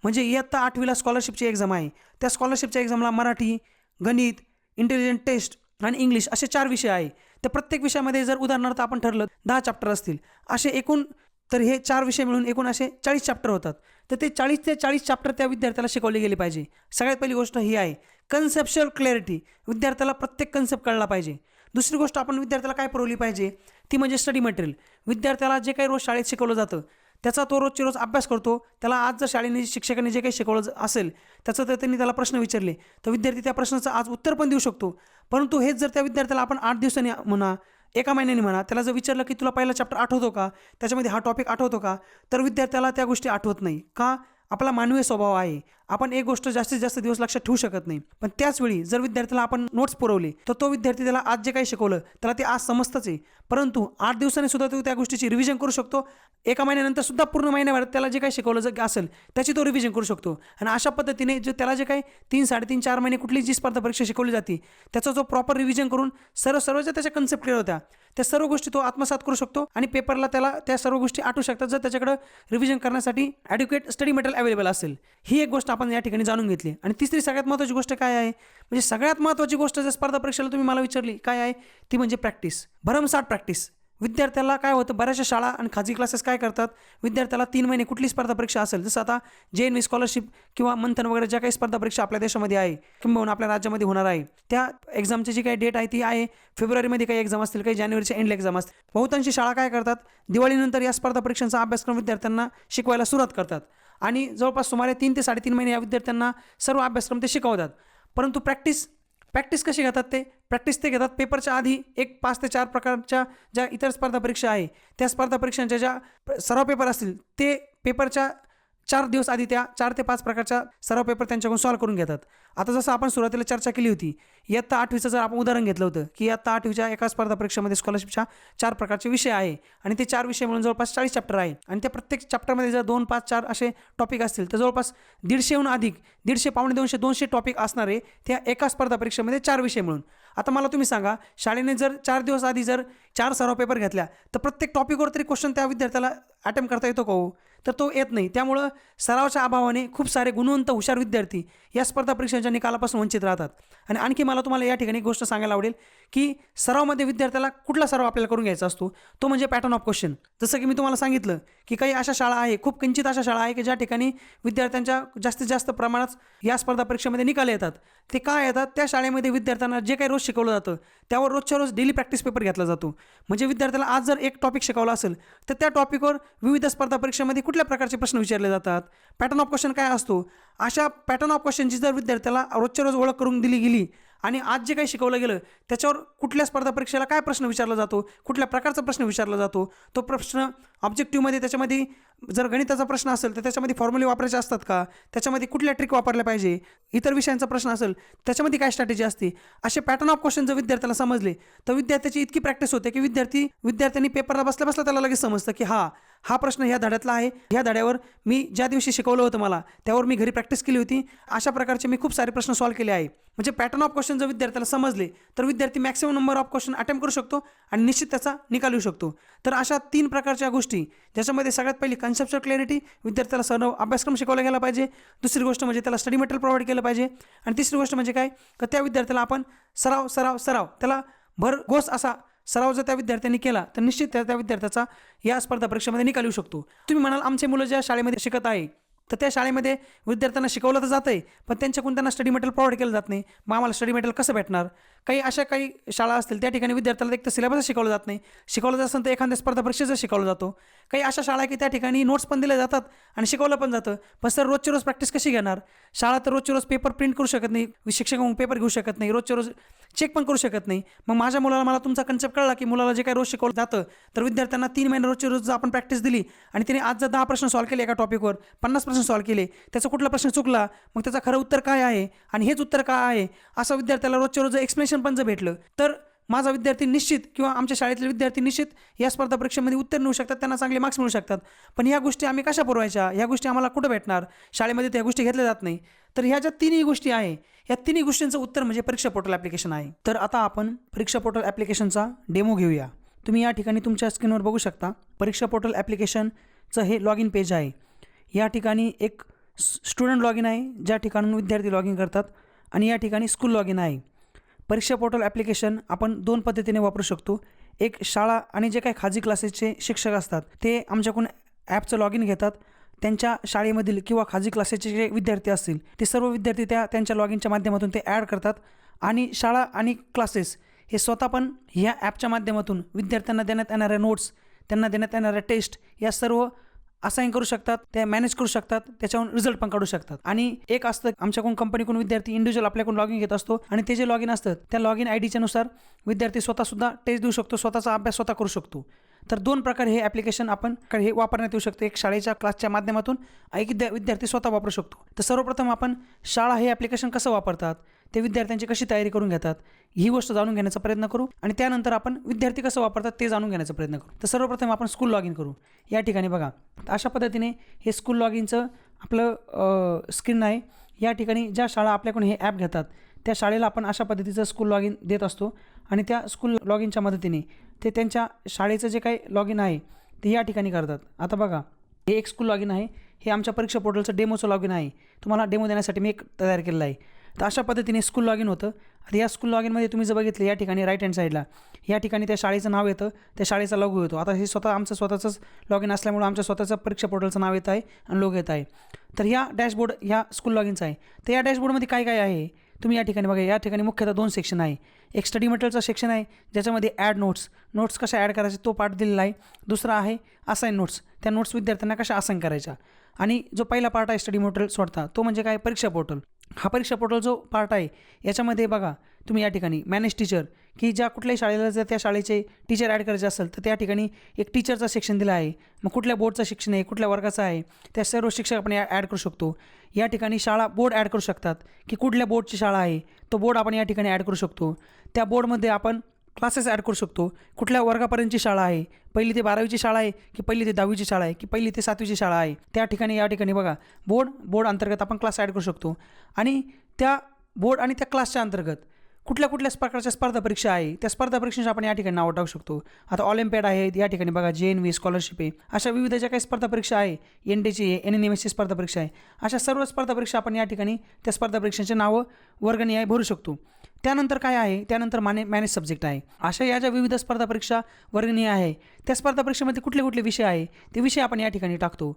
म्हणजे इयत्ता 8वीला स्कॉलरशिपची एक्झाम आहे, त्या स्कॉलरशिपच्या एक्झामला मराठी, गणित, इंटेलिजंट टेस्ट आणि इंग्लिश असे 4 विषय आहे. तर प्रत्येक विषयामध्ये जर उदाहरणार्थ आपण ठरलं 10 चॅप्टर असतील असे एकूण, तर हे 4 विषय मिळून एकूण असे 40 चॅप्टर होतात. तर ते 40 चॅप्टर त्या विद्यार्थ्याला शिकवले गेले पाहिजे. सगळ्यात पहिली गोष्ट ही आहे कन्सेप्च्युअल क्लॅरिटी. विद्यार्थ्याला प्रत्येक कन्सेप्ट कळला पाहिजे. दुसरी गोष्ट आपण विद्यार्थ्याला काय पुरवली पाहिजे ती म्हणजे स्टडी मटेरियल. विद्यार्थ्याला जे काही रोज शाळेत शिकवलं जातं त्याचा तो रोजचे रोज अभ्यास करतो. त्याला आज जर शाळेने शिक्षकांनी जे काही शिकवलं असेल त्याचं तर त्यांनी त्याला प्रश्न विचारले तर विद्यार्थी त्या प्रश्नाचं आज उत्तर पण देऊ शकतो. परंतु हेच जर त्या विद्यार्थ्याला आपण 8 दिवसांनी म्हणा, 1 महिन्याने म्हणा, त्याला जर विचारलं की तुला पहिला चॅप्टर आठवतो का, त्याच्यामध्ये हा टॉपिक आठवतो का, तर विद्यार्थ्याला त्या गोष्टी आठवत नाही. का, आपला मानवीय स्वभाव आहे, आपण एक गोष्ट जास्तीत जास्त दिवस लक्षात ठेवू शकत नाही. पण त्याचवेळी जर विद्यार्थ्याला आपण नोट्स पुरवले तर तो विद्यार्थी त्याला आज जे काही शिकवलं त्याला ते आज समजतंच आहे, परंतु 8 दिवसांनी सुद्धा तो त्या गोष्टीची रिव्हिजन करू शकतो. 1 महिन्यानंतर सुद्धा पूर्ण महिन्याभरात त्याला जे काही शिकवलं असेल त्याची तो रिव्हिजन करू शकतो. आणि अशा पद्धतीने जो त्याला जे काही 3, 3.5, 4 महिने कुठली जी स्पर्धा परीक्षा शिकवली जाते त्याचा जो प्रॉपर रिव्हिजन करून सर्व ज्या त्याच्या कन्सेप्ट क्लिअर होत्या त्या सर्व गोष्टी तो आत्मसात करू शकतो आणि पेपरला त्याला त्या सर्व गोष्टी आठवू शकतात जर त्याच्याकडे रिव्हिजन करण्यासाठी ॲड्युकेट स्टडी मटेरियल अवेलेबल असेल. ही एक गोष्ट आपण या ठिकाणी जाणून घेतली. आणि तिसरी सगळ्यात महत्त्वाची गोष्ट काय आहे, म्हणजे सगळ्यात महत्त्वाची गोष्ट जर स्पर्धा परीक्षेला तुम्ही मला विचारली काय आहे ती म्हणजे प्रॅक्टिस, भरमसाठ प्रॅक्टिस. विद्यार्थ्याला काय होतं, बऱ्याचशा शाळा आणि खाजगी क्लासेस काय करतात, विद्यार्थ्याला 3 महिने कुठली स्पर्धा परीक्षा असेल, जसं आता JNV स्कॉलरशिप किंवा मंथन वगैरे ज्या काही स्पर्धा परीक्षा आपल्या देशामध्ये आहे किंबहुना आपल्या राज्यामध्ये होणार आहे त्या एक्झामची जी काही डेट आहे ती आहे फेब्रुवारीमध्ये काही एक्झाम असतील, काही जानेवारीच्या एंडला एक्झाम असतील. बहुतांशी शाळा काय करतात, दिवाळीनंतर या स्पर्धा परीक्षांचा अभ्यासक्रम विद्यार्थ्यांना शिकवायला सुरुवात करतात आणि जवळपास सुमारे 3 ते 3.5 महिने या विद्यार्थ्यांना सर्व अभ्यासक्रम ते शिकवतात. परंतु प्रॅक्टिस कशी घेतात प्रॅक्टिस ते घेतात पेपरच्या आधी 5 ते 4 प्रकारच्या ज्या इतर स्पर्धा परीक्षा आहे त्या स्पर्धा परीक्षांच्या ज्या सराव पेपर असतील ते पेपरच्या 4 दिवस आधी त्या 4 ते 5 प्रकारच्या सराव पेपर त्यांच्याकडून सॉल्व्ह करून घेतात. आता जसं आपण सुरुवातीला चर्चा केली होती, इयत्ता 8वीचं जर आपण उदाहरण घेतलं होतं की इयत्ता 8वीच्या एका स्पर्धा परीक्षेमध्ये स्कॉलरशिपच्या 4 प्रकारचे विषय आहे आणि ते 4 विषय म्हणून जवळपास 40 चॅप्टर आहे आणि त्या प्रत्येक चॅप्टरमध्ये जर 2, 5, 4 असे टॉपिक असतील तर जवळपास 150हून अधिक 150, पावणे 200 टॉपिक असणारे त्या एका स्पर्धा परीक्षेमध्ये 4 विषय म्हणून. आता मला तुम्ही सांगा, शाळेने जर 4 दिवस आधी जर 4 सराव पेपर घेतल्या तर प्रत्येक टॉपिकवर तरी क्वेश्चन त्या विद्यार्थ्याला अटेम्प्ट करता येतो का हो, तर तो येत नाही. त्यामुळं सरावाच्या अभावाने खूप सारे गुणवंत हुशार विद्यार्थी या स्पर्धा परीक्षांच्या निकालापासून वंचित राहतात. आणि आणखी मला तुम्हाला या ठिकाणी एक गोष्ट सांगायला आवडेल की सरावमध्ये विद्यार्थ्याला कुठला सराव आपल्याला करून घ्यायचा असतो तो म्हणजे पॅटर्न ऑफ क्वेश्चन. जसं की मी तुम्हाला सांगितलं की काही अशा शाळा आहे, खूप किंचित अशा शाळा आहे की ज्या ठिकाणी विद्यार्थ्यांच्या जास्तीत जास्त प्रमाणात या स्पर्धा परीक्षेमध्ये निकाल येतात. ते काय येतात, त्या शाळेमध्ये विद्यार्थ्यांना जे काही रोज शिकवलं जातं त्यावर रोजच्या रोज डेली प्रॅक्टिस पेपर घेतला जातो. म्हणजे विद्यार्थ्याला आज जर एक टॉपिक शिकवला असेल तर त्या टॉपिकवर विविध स्पर्धा परीक्षेमध्ये कुठल्या प्रकारचे प्रश्न विचारले जातात, पॅटर्न ऑफ क्वेश्चन काय असतो, अशा पॅटर्न ऑफ क्वेश्चनची जर विद्यार्थ्याला रोजच्या रोज ओळख करून दिली गेली आणि आज जे काही शिकवलं गेलं त्याच्यावर कुठल्या स्पर्धा परीक्षेला काय प्रश्न विचारला जातो, कुठल्या प्रकारचा प्रश्न विचारला जातो, तो प्रश्न ऑब्जेक्टिव्हमध्ये त्याच्यामध्ये जर गणिताचा प्रश्न असेल तर त्याच्यामध्ये फॉर्म्युले वापरायचे असतात का, त्याच्यामध्ये कुठल्या ट्रिक वापरल्या पाहिजे, इतर विषयांचा प्रश्न असेल त्याच्यामध्ये काय स्ट्रॅटेजी असते, असे पॅटर्न ऑफ क्वेश्चन जर विद्यार्थ्याला समजले तर विद्यार्थ्याची इतकी प्रॅक्टिस होते की विद्यार्थ्यांनी पेपरला बसल्या बसल्या त्याला लगेच समजतं की हा प्रश्न ह्या धड्यातला आहे, ह्या धड्यावर मी ज्या दिवशी शिकवलं होतं मला त्यावर मी घरी प्रॅक्टिस केली होती, अशा प्रकारचे मी खूप सारे प्रश्न सॉल्व्ह केले आहे. म्हणजे पॅटर्न ऑफ क्वेश्चन जर विद्यार्थ्याला समजले तर विद्यार्थी maximum number of question attempt करू शकतो आणि निश्चित त्याचा निकाल येऊ शकतो. तर अशा 3 प्रकारच्या गोष्टी, ज्याच्यामध्ये सगळ्यात पहिली कन्सेप्च्युअल क्लॅरिटी, विद्यार्थ्याला सर्व अभ्यासक्रम शिकवला गेला पाहिजे. दुसरी गोष्ट म्हणजे त्याला स्टडी मटेरियल प्रोव्हाइड केलं पाहिजे. आणि तिसरी गोष्ट म्हणजे काय, तर त्या विद्यार्थ्याला आपण सराव त्याला भरघोस असा सराव जर त्या विद्यार्थ्यांनी केला तर निश्चित त्या विद्यार्थ्याचा या स्पर्धा परीक्षेमध्ये निकाल येऊ शकतो. तुम्ही म्हणाल आमचे मुलं ज्या शाळेमध्ये शिकत आहे तर त्या शाळेमध्ये विद्यार्थ्यांना शिकवलं तर जातं आहे, पण त्यांच्याकडून त्यांना स्टडी मटेरियल प्रोव्हाइड केलं जात नाही. मग आम्हाला स्टडी मटेरियल कसं भेटणार? काही शाळा असतील त्या ठिकाणी विद्यार्थ्याला एक तर सिलेबस शिकवलं जात नाही, शिकवलं जात असेल तर एखाद्या स्पर्धा परीक्षेचं शिकवलं जातो. काही अशा शाळा की त्या ठिकाणी नोट्स पण दिल्या जातात आणि शिकवलं पण जातं, पण सर रोजची रोज प्रॅक्टिस कशी घेणार? शाळा तर रोजची रोज पेपर प्रिंट करू शकत नाही, शिक्षक पेपर घेऊ शकत नाही, रोजच्या रोज चेक पण करू शकत नाही. मग माझ्या मुलाला, मला तुमचा कन्सेप्ट कळला की मुलाला जे काही रोज शिकवलं जातं तर विद्यार्थ्यांना 3 महिने रोजची रोज जर आपण प्रॅक्टिस दिली आणि तिने आज जर 10 प्रश्न सॉल्व्ह केले एका टॉपिकवर, 50 प्रश्न सॉल्व्ह केले, त्याचा कुठला प्रश्न चुकला, मग त्याचं खरं उत्तर काय आहे आणि हेच उत्तर काय आहे, असं विद्यार्थ्याला रोजच्या रोज एक्सप्लेनेशन पण जर भेटलं तर माझा विद्यार्थी निश्चित किंवा आमच्या शाळेतले विद्यार्थी निश्चित या स्पर्धा परीक्षेमध्ये उत्तीर्ण होऊ शकतात, त्यांना चांगले मार्क्स मिळू शकतात. पण ह्या गोष्टी आम्ही कशा पुरवायच्या? ह्या गोष्टी आम्हाला कुठं भेटणार? शाळेमध्ये त्या गोष्टी घेतल्या जात नाही. तर ह्या ज्या 3ही गोष्टी आहे, या 3ही गोष्टींचं उत्तर म्हणजे परीक्षा पोर्टल ॲप्लिकेशन आहे. तर आता आपण परीक्षा पोर्टल ॲप्लिकेशनचा डेमो घेऊया. तुम्ही या ठिकाणी तुमच्या स्क्रीनवर बघू शकता परीक्षा पोर्टल ॲप्लिकेशनचं हे लॉग इन पेज आहे. या ठिकाणी एक स्टुडंट लॉग इन आहे, ज्या ठिकाणून विद्यार्थी लॉग इन करतात, आणि या ठिकाणी स्कूल लॉग इन आहे. परीक्षा पोर्टल ॲप्लिकेशन आपण 2 पद्धतीने वापरू शकतो. एक, शाळा आणि जे काही खाजगी क्लासेसचे शिक्षक असतात ते आमच्याकडून ॲपचं लॉग इन घेतात. त्यांच्या शाळेमधील किंवा खाजगी क्लासेसचे जे विद्यार्थी असतील ते सर्व विद्यार्थी त्यांच्या लॉग इनच्या माध्यमातून ते ॲड करतात आणि शाळा आणि क्लासेस हे स्वतः पण ह्या ॲपच्या माध्यमातून विद्यार्थ्यांना देण्यात येणाऱ्या नोट्स, त्यांना देण्यात येणाऱ्या टेस्ट या सर्व असाइन करू शकतात, त्या मॅनेज करू शकतात, त्याच्यावरून रिझल्ट पण काढू शकतात. आणि एक असतं आमच्याकडून कंपनीकडून विद्यार्थी इंडिव्हिज्युअल आपल्याकडून लॉग इन घेत असतो आणि ते जे लॉग इन असतं त्या लॉग इन ID नुसार विद्यार्थी स्वतःसुद्धा टेस्ट देऊ शकतो, स्वतःचा अभ्यास स्वतः करू शकतो. तर 2 प्रकारे हे ॲप्लिकेशन आपण हे वापरण्यात येऊ शकतं. एक, शाळेच्या क्लासच्या माध्यमातून, एक विद्यार्थी स्वतः वापरू शकतो. तर सर्वप्रथम आपण शाळा हे ॲप्लिकेशन कसं वापरतात, ते विद्यार्थ्यांची कशी तयारी करून घेतात, ही गोष्ट जाणून घेण्याचा प्रयत्न करू आणि त्यानंतर आपण विद्यार्थी कसं वापरतात ते जाणून घेण्याचा प्रयत्न करू. तर सर्वप्रथम आपण स्कूल लॉग इन करू. या ठिकाणी बघा, अशा पद्धतीने हे स्कूल लॉग इनचं आपलं स्क्रीन आहे. या ठिकाणी ज्या शाळा आपल्याकडून हे ॲप घेतात त्या शाळेला आपण अशा पद्धतीचं स्कूल लॉग इन देत असतो आणि त्या स्कूल लॉग इनच्या मदतीने ते त्यांच्या शाळेचं जे काही लॉग इन आहे ते या ठिकाणी करतात. आता बघा, हे एक स्कूल लॉग इन आहे, हे आमच्या परीक्षा पोर्टलचं डेमोचं लॉग इन आहे. तुम्हाला डेमो देण्यासाठी मी एक तयार केलेलं आहे. तर अशा पद्धतीने स्कूल लॉग इन होतं. आता या स्कूल लॉग इनमध्ये तुम्ही जर बघितलं या ठिकाणी राईट हँड साईडला या ठिकाणी त्या शाळेचं नाव येतं, त्या शाळेचा लोगो येतो. आता हे आमचं स्वतःचंच लॉग इन असल्यामुळं आमच्या स्वतःचं परीक्षा पोर्टलचं नाव येत आहे आणि लोगो येत आहे. तर ह्या डॅशबोर्ड ह्या स्कूल लॉग इनचा आहे. तर या डॅशबोर्डमध्ये काय काय आहे तुम्ही या ठिकाणी बघा. या ठिकाणी मुख्यतः 2 सेक्शन आहे. एक स्टडी मटेरियलचा सेक्शन आहे ज्याच्यामध्ये ॲड नोट्स कशा ॲड करायचे तो पार्ट दिलेला आहे. दुसरा आहे असाइन नोट्स, त्या नोट्स विद्यार्थ्यांना कशा असाइन करायच्या. आणि जो पहिला पार्ट आहे स्टडी मटेरियल सोडता तो म्हणजे काय, परीक्षा पोर्टल. हा परीक्षा पोर्टल जो पार्ट आहे याच्यामध्ये बघा तुम्ही या ठिकाणी मॅनेज टीचर, की ज्या कुठल्याही शाळेला जर त्या शाळेचे टीचर ॲड करायचे असेल तर त्या ठिकाणी एक टीचरचा सेक्शन दिला आहे. मग कुठल्या बोर्डचं शिक्षण आहे, कुठल्या वर्गाचं आहे, त्या सर्व शिक्षक आपण ॲड करू शकतो. या ठिकाणी शाळा बोर्ड ॲड करू शकतात, की कुठल्या बोर्डची शाळा आहे तो बोर्ड आपण या ठिकाणी ॲड करू शकतो. त्या बोर्डमध्ये आपण क्लासेस ॲड करू शकतो, कुठल्या वर्गापर्यंतची शाळा आहे, 1ली ते 12वीची शाळा आहे की 1ली ते 10वीची शाळा आहे की 1ली ते 7वीची शाळा आहे. त्या ठिकाणी या ठिकाणी बघा बोर्ड अंतर्गत आपण क्लास ॲड करू शकतो आणि त्या बोर्ड आणि त्या क्लासच्या अंतर्गत कुठल्या प्रकारच्या स्पर्धा परीक्षा आहे त्या स्पर्धा परीक्षेचं आपण या ठिकाणी नाव टाकू शकतो. आता ऑलिम्पियाड आहे, या ठिकाणी बघा JNV स्कॉलरशिप आहे, अशा विविध ज्या काही स्पर्धा परीक्षा आहे, NDची आहे, NNMSची स्पर्धा परीक्षा आहे, अशा सर्व स्पर्धा परीक्षा आपण या ठिकाणी त्या स्पर्धा परीक्षांचे नावं वर्गणीय भरू शकतो. त्यानंतर काय आहे, त्यानंतर मॅनेज सब्जेक्ट आहे. अशा या ज्या विविध स्पर्धा परीक्षा वर्गणीय आहे त्या स्पर्धा परीक्षेमध्ये कुठले विषय आहे ते विषय आपण या ठिकाणी टाकतो.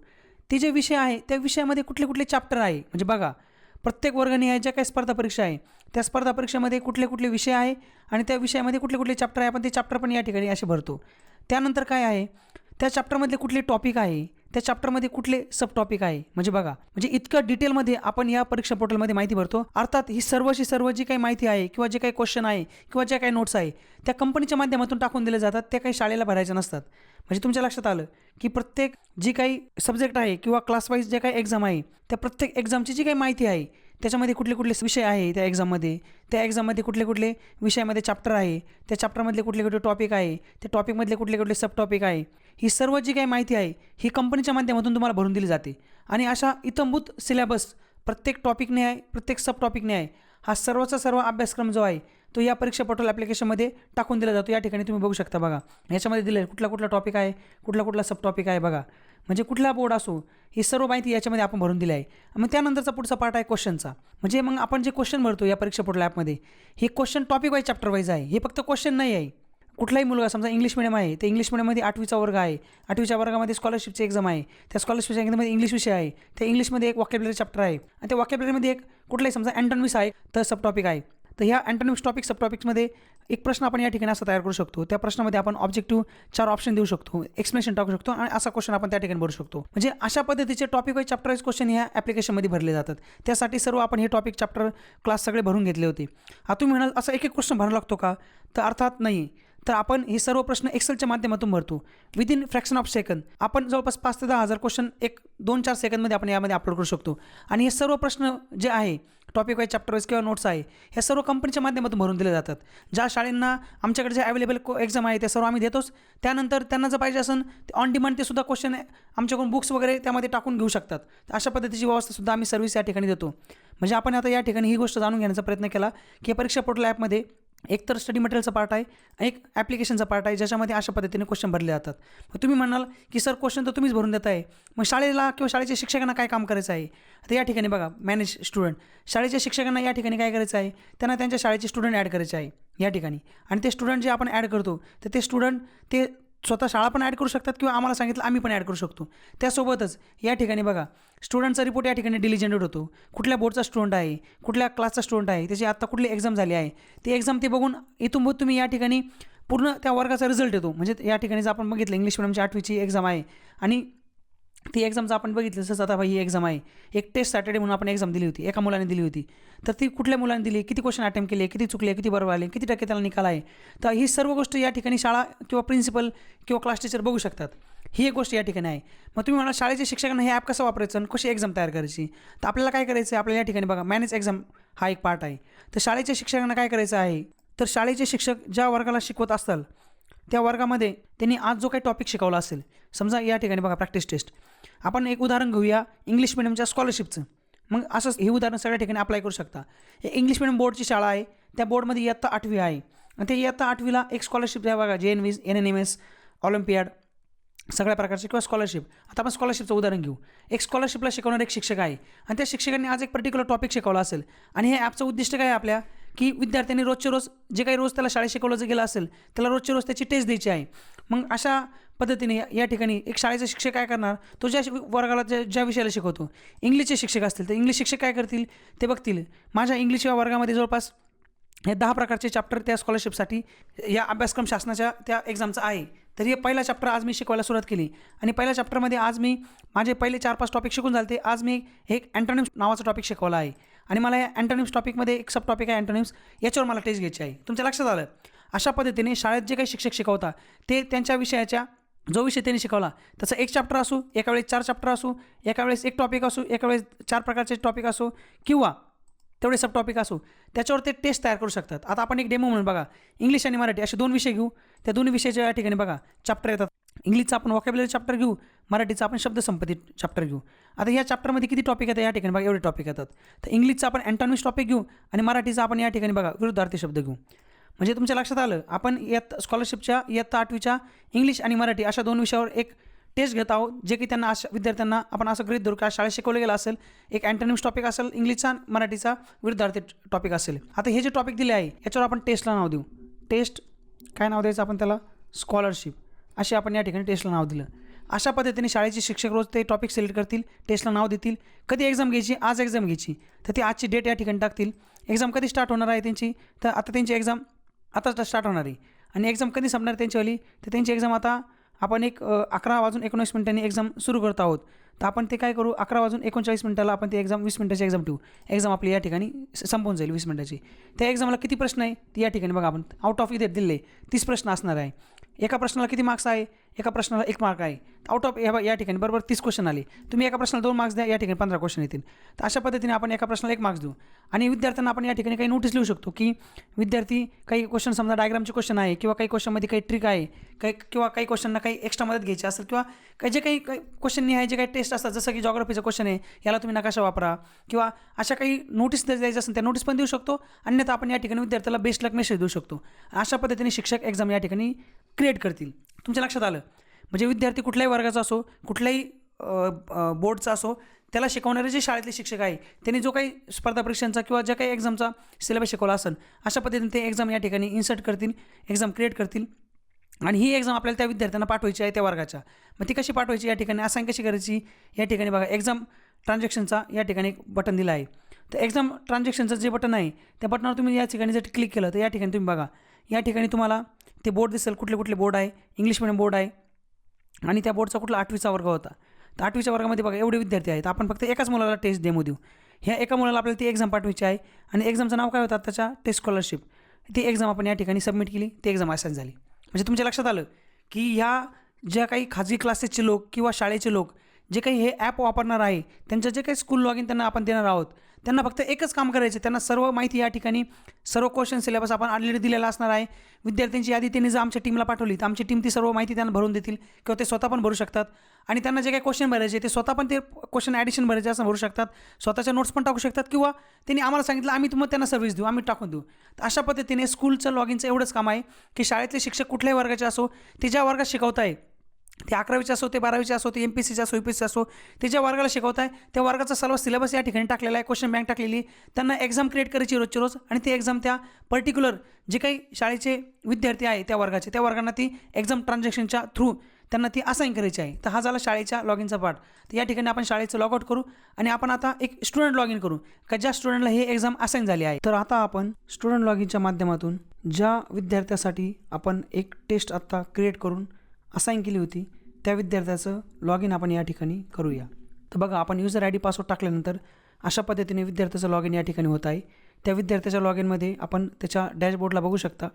ते जे विषय आहे त्या विषयामध्ये कुठले चॅप्टर आहे, म्हणजे बघा प्रत्येक वर्गणीय ज्या काही स्पर्धा परीक्षा आहे त्या स्पर्धा परीक्षेमध्ये कुठले विषय आहे आणि त्या विषयामध्ये कुठले चॅप्टर आहे आपण ते चॅप्टर पण या ठिकाणी असे भरतो. त्यानंतर काय आहे, त्या चॅप्टरमधले कुठले टॉपिक आहे त्या चॅप्टरमध्ये कुठले सब टॉपिक आहे. म्हणजे बघा, म्हणजे इतकं डिटेलमध्ये आपण या परीक्षा पोर्टलमध्ये माहिती भरतो. अर्थात ही सर्वची सर्व जी काही माहिती आहे किंवा जे काही क्वेश्चन आहे किंवा ज्या काही नोट्स आहे त्या कंपनीच्या माध्यमातून टाकून दिले जातात, त्या काही शाळेला भरायच्या नसतात. म्हणजे तुमच्या लक्षात आलं की प्रत्येक जी काही सब्जेक्ट आहे किंवा क्लास वाईज जे काही एक्झाम आहे त्या प्रत्येक एक्झामची जी काही माहिती आहे, त्याच्यामध्ये कुठले कुठले विषय आहे त्या एक्झाममध्ये कुठले कुठले विषयामध्ये चॅप्टर आहे, त्या चॅप्टरमधले कुठले कुठले टॉपिक आहे, त्या टॉपिकमधले कुठले कुठले सब टॉपिक आहे, ही सर्व जी काही माहिती आहे ही कंपनीच्या माध्यमातून तुम्हाला भरून दिली जाते. आणि अशा इत्थंभूत सिलेबस प्रत्येक टॉपिकने आहे, प्रत्येक सब टॉपिकने आहे. हा सर्वचा सर्व अभ्यासक्रम जो आहे तो या परीक्षा पोर्टल ॲप्लिकेशनमध्ये टाकून दिला जातो. या ठिकाणी तुम्ही बघू शकता. बघा, याच्यामध्ये दिलं आहे कुठला कुठला टॉपिक आहे, कुठला कुठला सब टॉपिक आहे. बघा, म्हणजे कुठला बोर्ड असो ही सर्व माहिती याच्यामध्ये आपण भरून दिली आहे. मग त्यानंतरचा पुढचा पार्ट आहे क्वेश्चनचा. म्हणजे मग आपण जे क्वेश्चन भरतो या परीक्षा पोर्टल ॲपमध्ये हे question topic wise chapter wise आहे. हे फक्त क्वेश्चन नाही आहे. कुठलाही मुलगा समजा इंग्लिश मिडियम आहे, ते इंग्लिश मिडियममध्ये 8वीचा वर्ग आहे, 8वीच्या वर्गामध्ये स्कॉलरशिपची एक्झाम आहे, त्या स्कॉलरशिपच्या एक्झाममध्ये इंग्लिश विषय आहे, त्या इंग्लिशमध्ये एक वॉकॅब्युलरी चॅप्टर आहे आणि त्या वॉकॅब्युलरीमध्ये एक कुठलाही समजा अँटोनिम्स आहे तर सब टॉपिक आहे. तर ह्या अँटोनिम्स टॉपिक सब टॉपिक्समध्ये एक प्रश्न आपण या ठिकाणी असा तयार करू शकतो. त्या प्रश्नामध्ये आपण ऑब्जेक्टिव्ह 4 ऑप्शन देऊ शकतो, एक्सप्लेनेशन टाकू शकतो आणि असा क्वेश्चन आपण त्या ठिकाणी भरू शकतो. म्हणजे अशा पद्धतीचे topic wise chapter wise question ह्या ॲप्लिकेशनमध्ये भरले जातात. त्यासाठी सर्व आपण हे टॉपिक चॅप्टर क्लास सगळे भरून घेतले होते. आता तुम्ही म्हणाल असं एक क्वेश्चन भरावा लागतो का? तर अर्थात नाही. तर आपण हे सर्व प्रश्न एक्सेलच्या माध्यमातून भरतो. विदिन फ्रॅक्शन ऑफ सेकंद आपण जवळपास 5 ते 10,000 क्वेश्चन 2-4 सेकंदमध्ये आपण यामध्ये अपलोड करू शकतो. आणि हे सर्व प्रश्न जे आहे टॉपिक वाईज चॅप्टर वाईज किंवा नोट्स आहे ह्या सर्व कंपनीच्या माध्यमातून भरून दिले जातात. ज्या शाळेंना आमच्याकडे जे अवेलेबल एक्झाम आहे ते सर्व आम्ही देतोच. त्यानंतर त्यांना जर पाहिजे असेल ऑन डिमांड ते सुद्धा क्वेश्चन आमच्याकडून बुक्स वगैरे त्यामध्ये टाकून घेऊ शकतात. तर अशा पद्धतीची व्यवस्थासुद्धा आम्ही सर्व्हिस या ठिकाणी देतो. म्हणजे आपण आता या ठिकाणी ही गोष्ट जाणून घेण्याचा प्रयत्न केला की परीक्षा पोर्टल ॲपमध्ये एक तर स्टडी मटेरियलचा पार्ट आहे, एक ॲप्लिकेशनचा पार्ट आहे ज्याच्यामध्ये अशा पद्धतीने क्वेश्चन भरले जातात. मग तुम्ही म्हणाल की सर क्वेश्चन तर तुम्हीच भरून देत आहे, मग शाळेला किंवा शाळेच्या शिक्षकांना काय काम करायचं आहे? तर या ठिकाणी बघा, मॅनेज स्टुडंट. शाळेच्या शिक्षकांना या ठिकाणी काय करायचं आहे? त्यांना त्यांच्या शाळेचे स्टुडंट ॲड करायचे आहे या ठिकाणी. आणि ते स्टुडंट जे आपण ॲड करतो तर ते स्टुडंट ते स्वतः शाळा पण ॲड करू शकतात किंवा आम्हाला सांगितलं आम्ही पण ॲड करू शकतो. त्यासोबतच या ठिकाणी बघा, स्टुडंटचा रिपोर्ट या ठिकाणी डेली जनरेट होतो. कुठल्या बोर्डचा स्टुडंट आहे, कुठल्या क्लासचा स्टुडंट आहे, त्याची आत्ता कुठली एक्झाम झाली आहे, ती एक्झाम ते बघून इथून तुम्ही या ठिकाणी पूर्ण त्या वर्गाचा रिझल्ट येतो. म्हणजे या ठिकाणी जर आपण बघितलं इंग्लिश मिडियमची 8वीची एक्झाम आहे आणि ती एक्झामचं आपण बघितलं जसं आता ही एक्झाम आहे, एक टेस्ट सॅटर्डे म्हणून आपण एक्झाम दिली होती, एका मुलाने दिली होती. तर ती कुठल्या मुलाने दिली, किती क्वेश्चन अटेम्प्ट केले, किती चुकले, किती बरोबर आले, किती टक्के त्याला निकाल आहे. तर ही सर्व गोष्ट या ठिकाणी शाळा किंवा प्रिन्सिपल किंवा क्लास टीचर बघू शकतात. ही एक गोष्ट या ठिकाणी आहे. मग तुम्ही म्हणाल शाळेच्या शिक्षकांना हे ॲप कसं वापरायचं आणि कशी एक्झाम तयार करायची? तर आपल्याला काय करायचं आहे? आपल्याला या ठिकाणी बघा, मॅनेज एक्झाम हा एक पार्ट आहे. तर शाळेच्या शिक्षकांना काय करायचं आहे? तर शाळेचे शिक्षक ज्या वर्गाला शिकवत असतात त्या वर्गामध्ये त्यांनी आज जो काही टॉपिक शिकवला असेल, समजा या ठिकाणी बघा प्रॅक्टिस टेस्ट, आपण एक उदाहरण घेऊया इंग्लिश मिडियमच्या स्कॉलरशिपचं. मग असंच हे उदाहरण सगळ्या ठिकाणी अप्लाय करू शकता. हे इंग्लिश मिडियम बोर्डची शाळा आहे, त्या बोर्डमध्ये इयत्ता 8वी आहे आणि त्या इयत्ता 8वीला एक स्कॉलरशिप आहे बघा, JNVS, NNMS, ऑलिम्पियाड, सगळ्या प्रकारचे किंवा स्कॉलरशिप. आता आपण स्कॉलरशिपचं उदाहरण घेऊ. एक स्कॉलरशिपला शिकवणारा एक शिक्षक आहे आणि त्या शिक्षकांनी आज एक पर्टिक्युलर टॉपिक शिकवला असेल आणि हे ॲपचं उद्दिष्ट काय आहे आपल्या, की विद्यार्थ्यांनी रोजचे रोज जे काही रोज त्याला शाळेत शिकवलं गेलं असेल त्याला रोजचे रोज त्याची टेस्ट द्यायची आहे. मग अशा पद्धतीने या ठिकाणी एक शाळेचा शिक्षक काय करणार, तो ज्या वर्गाला ज्या विषयाला शिकवतो, इंग्लिशचे शिक्षक असतील तर इंग्लिश शिक्षक काय करतील ते बघतील, माझ्या इंग्लिश या वर्गामध्ये जवळपास हे 10 प्रकारचे चॅप्टर त्या स्कॉलरशिपसाठी या अभ्यासक्रम शासनाच्या त्या एक्झामचा आहे. तर हे पहिला चॅप्टर आज मी शिकवायला सुरुवात केली आणि पहिल्या चॅप्टरमध्ये आज मी माझे पहिले 4-5 टॉपिक शिकून झाले. आज मी एक अँटोनिम्स नावाचा टॉपिक शिकवला आहे आणि मला या अँटोनिम्स टॉपिकमध्ये एक सब टॉपिक आहे अँटोनिम्स, याच्यावर मला टेस्ट घ्यायची आहे. तुमच्या लक्षात आलं? अशा पद्धतीने शाळेत जे काही शिक्षक शिकवतात ते त्यांच्या विषयाच्या जो विषय त्यांनी शिकवला त्याचा एक चॅप्टर असो, एका वेळेस 4 चॅप्टर असो, एका वेळेस एक टॉपिक असो, एका वेळेस 4 प्रकारचे टॉपिक असो किंवा तेवढे सब टॉपिक असो, त्याच्यावर ते टेस्ट तयार करू शकतात. आता आपण एक डेमो म्हणून बघा, इंग्लिश आणि मराठी असे 2 विषय घेऊ. त्या दोन्ही विषयाच्या या ठिकाणी बघा चॅप्टर येतात. इंग्लिशचा आपण वॉकॅब्युलरी चॅप्टर घेऊ, मराठीचा आपण शब्दसंपत्ती चॅप्टर घेऊ. आता या चॅप्टरमध्ये किती टॉपिक येतात या ठिकाणी बघा, एवढे टॉपिक येतात. तर इंग्लिशचा आपण अँटोनिम्स टॉपिक घेऊ आणि मराठीचा आपण या ठिकाणी बघा विरुद्धार्थी शब्द घेऊ. म्हणजे तुमच्या लक्षात आलं, आपण स्कॉलरशिपच्या इयत्ता 8वीच्या इंग्लिश आणि मराठी अशा 2 विषयावर एक टेस्ट घेत आहोत, जे की त्यांना अशा विद्यार्थ्यांना आपण असं गृहीत धरू का शाळेत शिकवलं गेलं असेल, एक अँटोनिम्स टॉपिक असेल इंग्लिशचा, मराठीचा विरुद्धार्थी टॉपिक असेल. आता हे जे टॉपिक दिले आहे याच्यावर आपण टेस्टला नाव देऊ. टेस्ट काय नाव द्यायचं आपण त्याला, स्कॉलरशिप असे आपण या ठिकाणी टेस्टला नाव दिलं. अशा पद्धतीने शाळेचे शिक्षक रोज ते टॉपिक सिलेक्ट करतील, टेस्टला नाव देतील. कधी एक्झाम घ्यायची, आज एक्झाम घ्यायची तर ती आजची डेट या ठिकाणी टाकतील. एक्झाम कधी स्टार्ट होणार आहे त्यांची, तर आता त्यांची एक्झाम आता स्टार्ट होणार आहे आणि एक्झाम कधी संपणार त्यांचीवाली, तर त्यांची एक्झाम आता आपण एक 11:19 एक्झाम सुरू करत आहोत. तर आपण ते काय करू, 11:39 आपण ते एक्झाम 20 मिनिटाची एक्झाम ठेवू. एक्झाम आपली या ठिकाणी संपून जाईल 20 मिनिटाची. त्या एक्झामला किती प्रश्न आहे ती या ठिकाणी बघा, आपण आउट ऑफ इथे दिले 30 प्रश्न असणार आहे. एका प्रश्नाला किती मार्क्स आहे, एका प्रश्नाला 1 मार्क आहे. आउट ऑफ या ठिकाणी बरोबर 30 क्वेश्चन आले. तुम्ही एका प्रश्नाला 2 मार्क्स द्या, या ठिकाणी 15 क्वेश्चन येतील. तर अशा पद्धतीने आपण एका प्रश्नाला 1 मार्क्स देऊ. आणि विद्यार्थ्यांना आपण या ठिकाणी काही नोटीस लिहू शकतो की विद्यार्थी काही क्वेश्चन समजा डायग्रामचे क्वेश्चन आहे किंवा काही क्वेश्चनमध्ये काही ट्रिक आहे, किंवा काही क्वेश्चनना काही एक्स्ट्रा मदत घ्यायची असेल, किंवा काही क्वेश्चन आहे जे काही टेस्ट असतात, जसं की जॉग्राफीचं क्वेश्चन आहे, याला तुम्ही नकाशा वापरा, किंवा अशा काही नोटीस द्यायचं असेल त्या नोटीस पण देऊ शकतो. अन्यथा आपण या ठिकाणी विद्यार्थ्याला बेस्ट लक मेसेज देऊ शकतो. अशा पद्धतीने शिक्षक एक्झाम या ठिकाणी क्रिएट करतील. तुमच्या लक्षात आलं. म्हणजे विद्यार्थी कुठल्याही वर्गाचा असो, कुठल्याही बोर्डचा असो, त्याला शिकवणारे जे शाळेतले शिक्षक आहे त्यांनी जो काही स्पर्धा परीक्षांचा किंवा ज्या काही एक्झामचा सिलेबस शिकवला असेल, अशा पद्धतीने ते एक्झाम या ठिकाणी इन्सर्ट करतील, एक्झाम क्रिएट करतील. आणि ही एक्झाम आपल्याला त्या विद्यार्थ्यांना पाठवायची आहे त्या वर्गाच्या. मग ती कशी पाठवायची, या ठिकाणी असाइन कशी करायची, या ठिकाणी बघा एक्झाम ट्रान्झॅक्शनचा या ठिकाणी एक बटन दिला आहे. तर एक्झाम ट्रान्झॅक्शनचं जे बटन आहे त्या बटनावर तुम्ही या ठिकाणी जर क्लिक केलं तर या ठिकाणी तुम्ही बघा, या ठिकाणी तुम्हाला ते बोर्ड दिसेल, कुठले कुठले बोर्ड आहे. इंग्लिश मिडियम बोर्ड आहे आणि त्या बोर्डचा कुठला 8वीचा वर्ग होता. तर 8वीच्या वर्गामध्ये बघा एवढे विद्यार्थी आहेत. आपण फक्त एकाच मुलाला टेस्ट डेमो देऊ. ह्या एका मुलाला आपल्याला ती एक्झाम पाठवायची आहे. आणि एक्झामचं नाव काय होतं त्याच्या टेस्ट स्कॉलरशिप. ती एक्झाम आपण या ठिकाणी सबमिट केली, ती एक्झाम असाइन झाली. म्हणजे तुमच्या लक्षात आलं की ह्या ज्या काही खाजगी क्लासेसचे लोक किंवा शाळेचे लोक जे काही हे ॲप वापरणार आहे, त्यांचं जे काही स्कूल लॉगिन त्यांना आपण देणार आहोत, त्यांना फक्त एकच काम करायचं. त्यांना सर्व माहिती या ठिकाणी, सर्व क्वेश्चन सिलेबस आपण ऑलरेडी दिलेला असणार आहे. विद्यार्थ्यांची यादी त्यांनी जर आमच्या टीमला पाठवली तर आमची टीम ती सर्व माहिती त्यांना भरून देतील, किंवा ते स्वतः पण भरू शकतात. आणि त्यांना जे काही क्वेश्चन भरायचे ते स्वतः पण ते क्वेश्चन ॲडिशन भरायचे असं भरू शकतात. स्वतःच्या नोट्स पण टाकू शकतात, किंवा त्यांनी आम्हाला सांगितलं आम्ही तुम्हाला त्यांना सर्व्हिस देऊ, आम्ही टाकून देऊ. तर अशा पद्धतीने स्कूलचं लॉगिनचं एवढंच काम आहे की शाळेतले शिक्षक कुठल्याही वर्गाचे असो, ते ज्या वर्गात शिकवत आहे, ते 11वीचे असो, ते 12वीचे असो, ते MPSCचे असो, UPSC असो, ते ज्या वर्गाला शिकवत आहे त्या वर्गाचा सर्व सिलेबस या ठिकाणी टाकलेला आहे, क्वेश्चन बँक टाकलेली. त्यांना एक्झाम क्रिएट करायची रोजची रोज, आणि ती एक्झाम त्या पर्टिक्युलर जे काही शाळेचे विद्यार्थी आहे त्या वर्गाचे, त्या वर्गांना ती एक्झाम ट्रान्झॅक्शनच्या थ्रू त्यांना ती असाइन करायची आहे. तर हा झाला शाळेच्या लॉगिनचा पार्ट. तर या ठिकाणी आपण शाळेचं लॉगआउट करू आणि आपण आता एक स्टुडंट लॉगिन करू का ज्या स्टुडंटला हे एक्झाम असाइन झाली आहे. तर आता आपण स्टुडंट लॉगिनच्या माध्यमातून ज्या विद्यार्थ्यासाठी आपण एक टेस्ट आत्ता क्रिएट करून असाइन केली होती त्या विद्यार्थ्याचं लॉगिन आपण या ठिकाणी करूया. तर बघा, आपण युजर ID पासवर्ड टाकल्यानंतर अशा पद्धतीने विद्यार्थ्याचं लॉगिन या ठिकाणी होत आहे. त्या विद्यार्थ्याच्या लॉगिनमध्ये आपण त्याच्या डॅशबोर्डला बघू शकता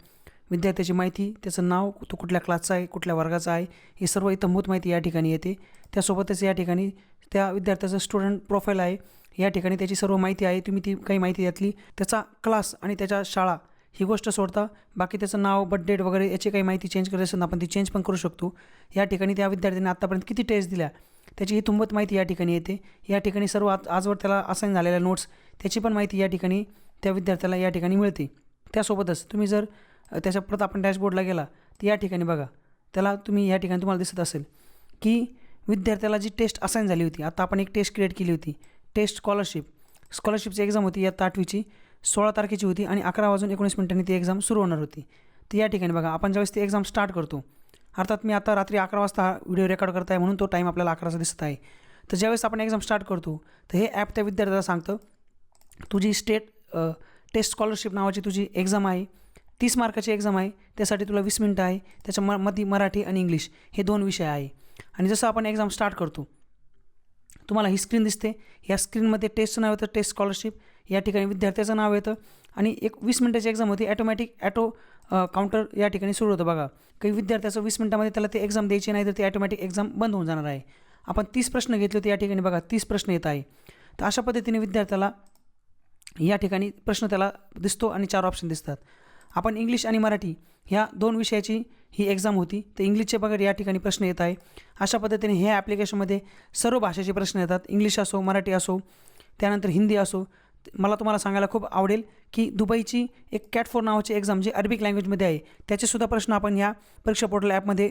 विद्यार्थ्याची माहिती, त्याचं नाव, तो कुठल्या क्लासचा आहे, कुठल्या वर्गाचा आहे, ही सर्व इत्थंभूत माहिती या ठिकाणी येते. त्यासोबतच या ठिकाणी त्या विद्यार्थ्याचं स्टुडंट प्रोफाईल आहे, या ठिकाणी त्याची सर्व माहिती आहे. तुम्ही ती काही माहिती यातली त्याचा क्लास आणि त्याच्या शाळा ही गोष्ट सोडता बाकी त्याचं नाव, बर्थ डेट वगैरे याची काही माहिती चेंज करायची असेल आपण ती चेंज पण करू शकतो. या ठिकाणी त्या विद्यार्थ्यांनी आत्तापर्यंत किती टेस्ट दिल्या त्याची ही तुंबत माहिती या ठिकाणी येते. या ठिकाणी सर्व आजवर त्याला असाइन झालेल्या नोट्स त्याची पण माहिती या ठिकाणी त्या विद्यार्थ्याला या ठिकाणी मिळते. त्यासोबतच तुम्ही जर त्याच्या परत आपण डॅशबोर्डला गेला तर या ठिकाणी बघा, त्याला तुम्ही या ठिकाणी तुम्हाला दिसत असेल की विद्यार्थ्याला जी टेस्ट असाइन झाली होती, आता आपण एक टेस्ट क्रिएट केली होती, टेस्ट स्कॉलरशिपची एक्झाम होती इयत्ता 8वीची, 16 तारखेची होती आणि 11:19 ती एक्झाम सुरू होणार होती. तर या ठिकाणी बघा, आपण ज्यावेळेस ती एक्झाम स्टार्ट करतो, अर्थात मी आता रात्री 11 वाजता हा व्हिडिओ रेकॉर्ड करत आहे म्हणून तो टाईम आपल्याला 11चा दिसत आहे. तर ज्यावेळेस आपण एक्झाम स्टार्ट करतो तर हे ॲप त्या विद्यार्थ्याला सांगतं तुझी टेस्ट स्कॉलरशिप नावाची तुझी एक्झाम आहे, 30 मार्काची एक्झाम आहे, त्यासाठी तुला 20 मिनिटं आहे, त्याच्यामध्ये मराठी आणि इंग्लिश हे 2 विषय आहे. आणि जसं आपण एक्झाम स्टार्ट करतो तुम्हाला ही स्क्रीन दिसते. या स्क्रीनमध्ये टेस्टचं नाव येतं, टेस्ट स्कॉलरशिप, या ठिकाणी विद्यार्थ्याचं नाव येतं आणि एक 20 मिनिटाची एक्झाम होती. ॲटो काउंटर या ठिकाणी सुरू होतं. बघा, काही विद्यार्थ्याचं 20 मिनिटामध्ये त्याला ते एक्झाम द्यायची नाही तर ती ॲटोमॅटिक एक्झाम बंद होऊन जाणार आहे. आपण 30 प्रश्न घेतले होते, या ठिकाणी बघा 30 प्रश्न येत आहे. तर अशा पद्धतीने विद्यार्थ्याला या ठिकाणी प्रश्न त्याला दिसतो आणि 4 ऑप्शन दिसतात. आपण इंग्लिश आणि मराठी ह्या 2 विषयाची ही एक्झाम होती. तर इंग्लिशचे बघा या ठिकाणी प्रश्न येत आहे. अशा पद्धतीने ह्या ॲप्लिकेशनमध्ये सर्व भाषेचे प्रश्न येतात, इंग्लिश असो, मराठी असो, त्यानंतर हिंदी असो. मला तुम्हाला सांगायला खूप आवडेल की दुबईची एक CAT4 नावाची एक्झाम जी अरबिक लँग्वेजमध्ये आहे त्याचेसुद्धा प्रश्न आपण ह्या परीक्षा पोर्टल ॲपमध्ये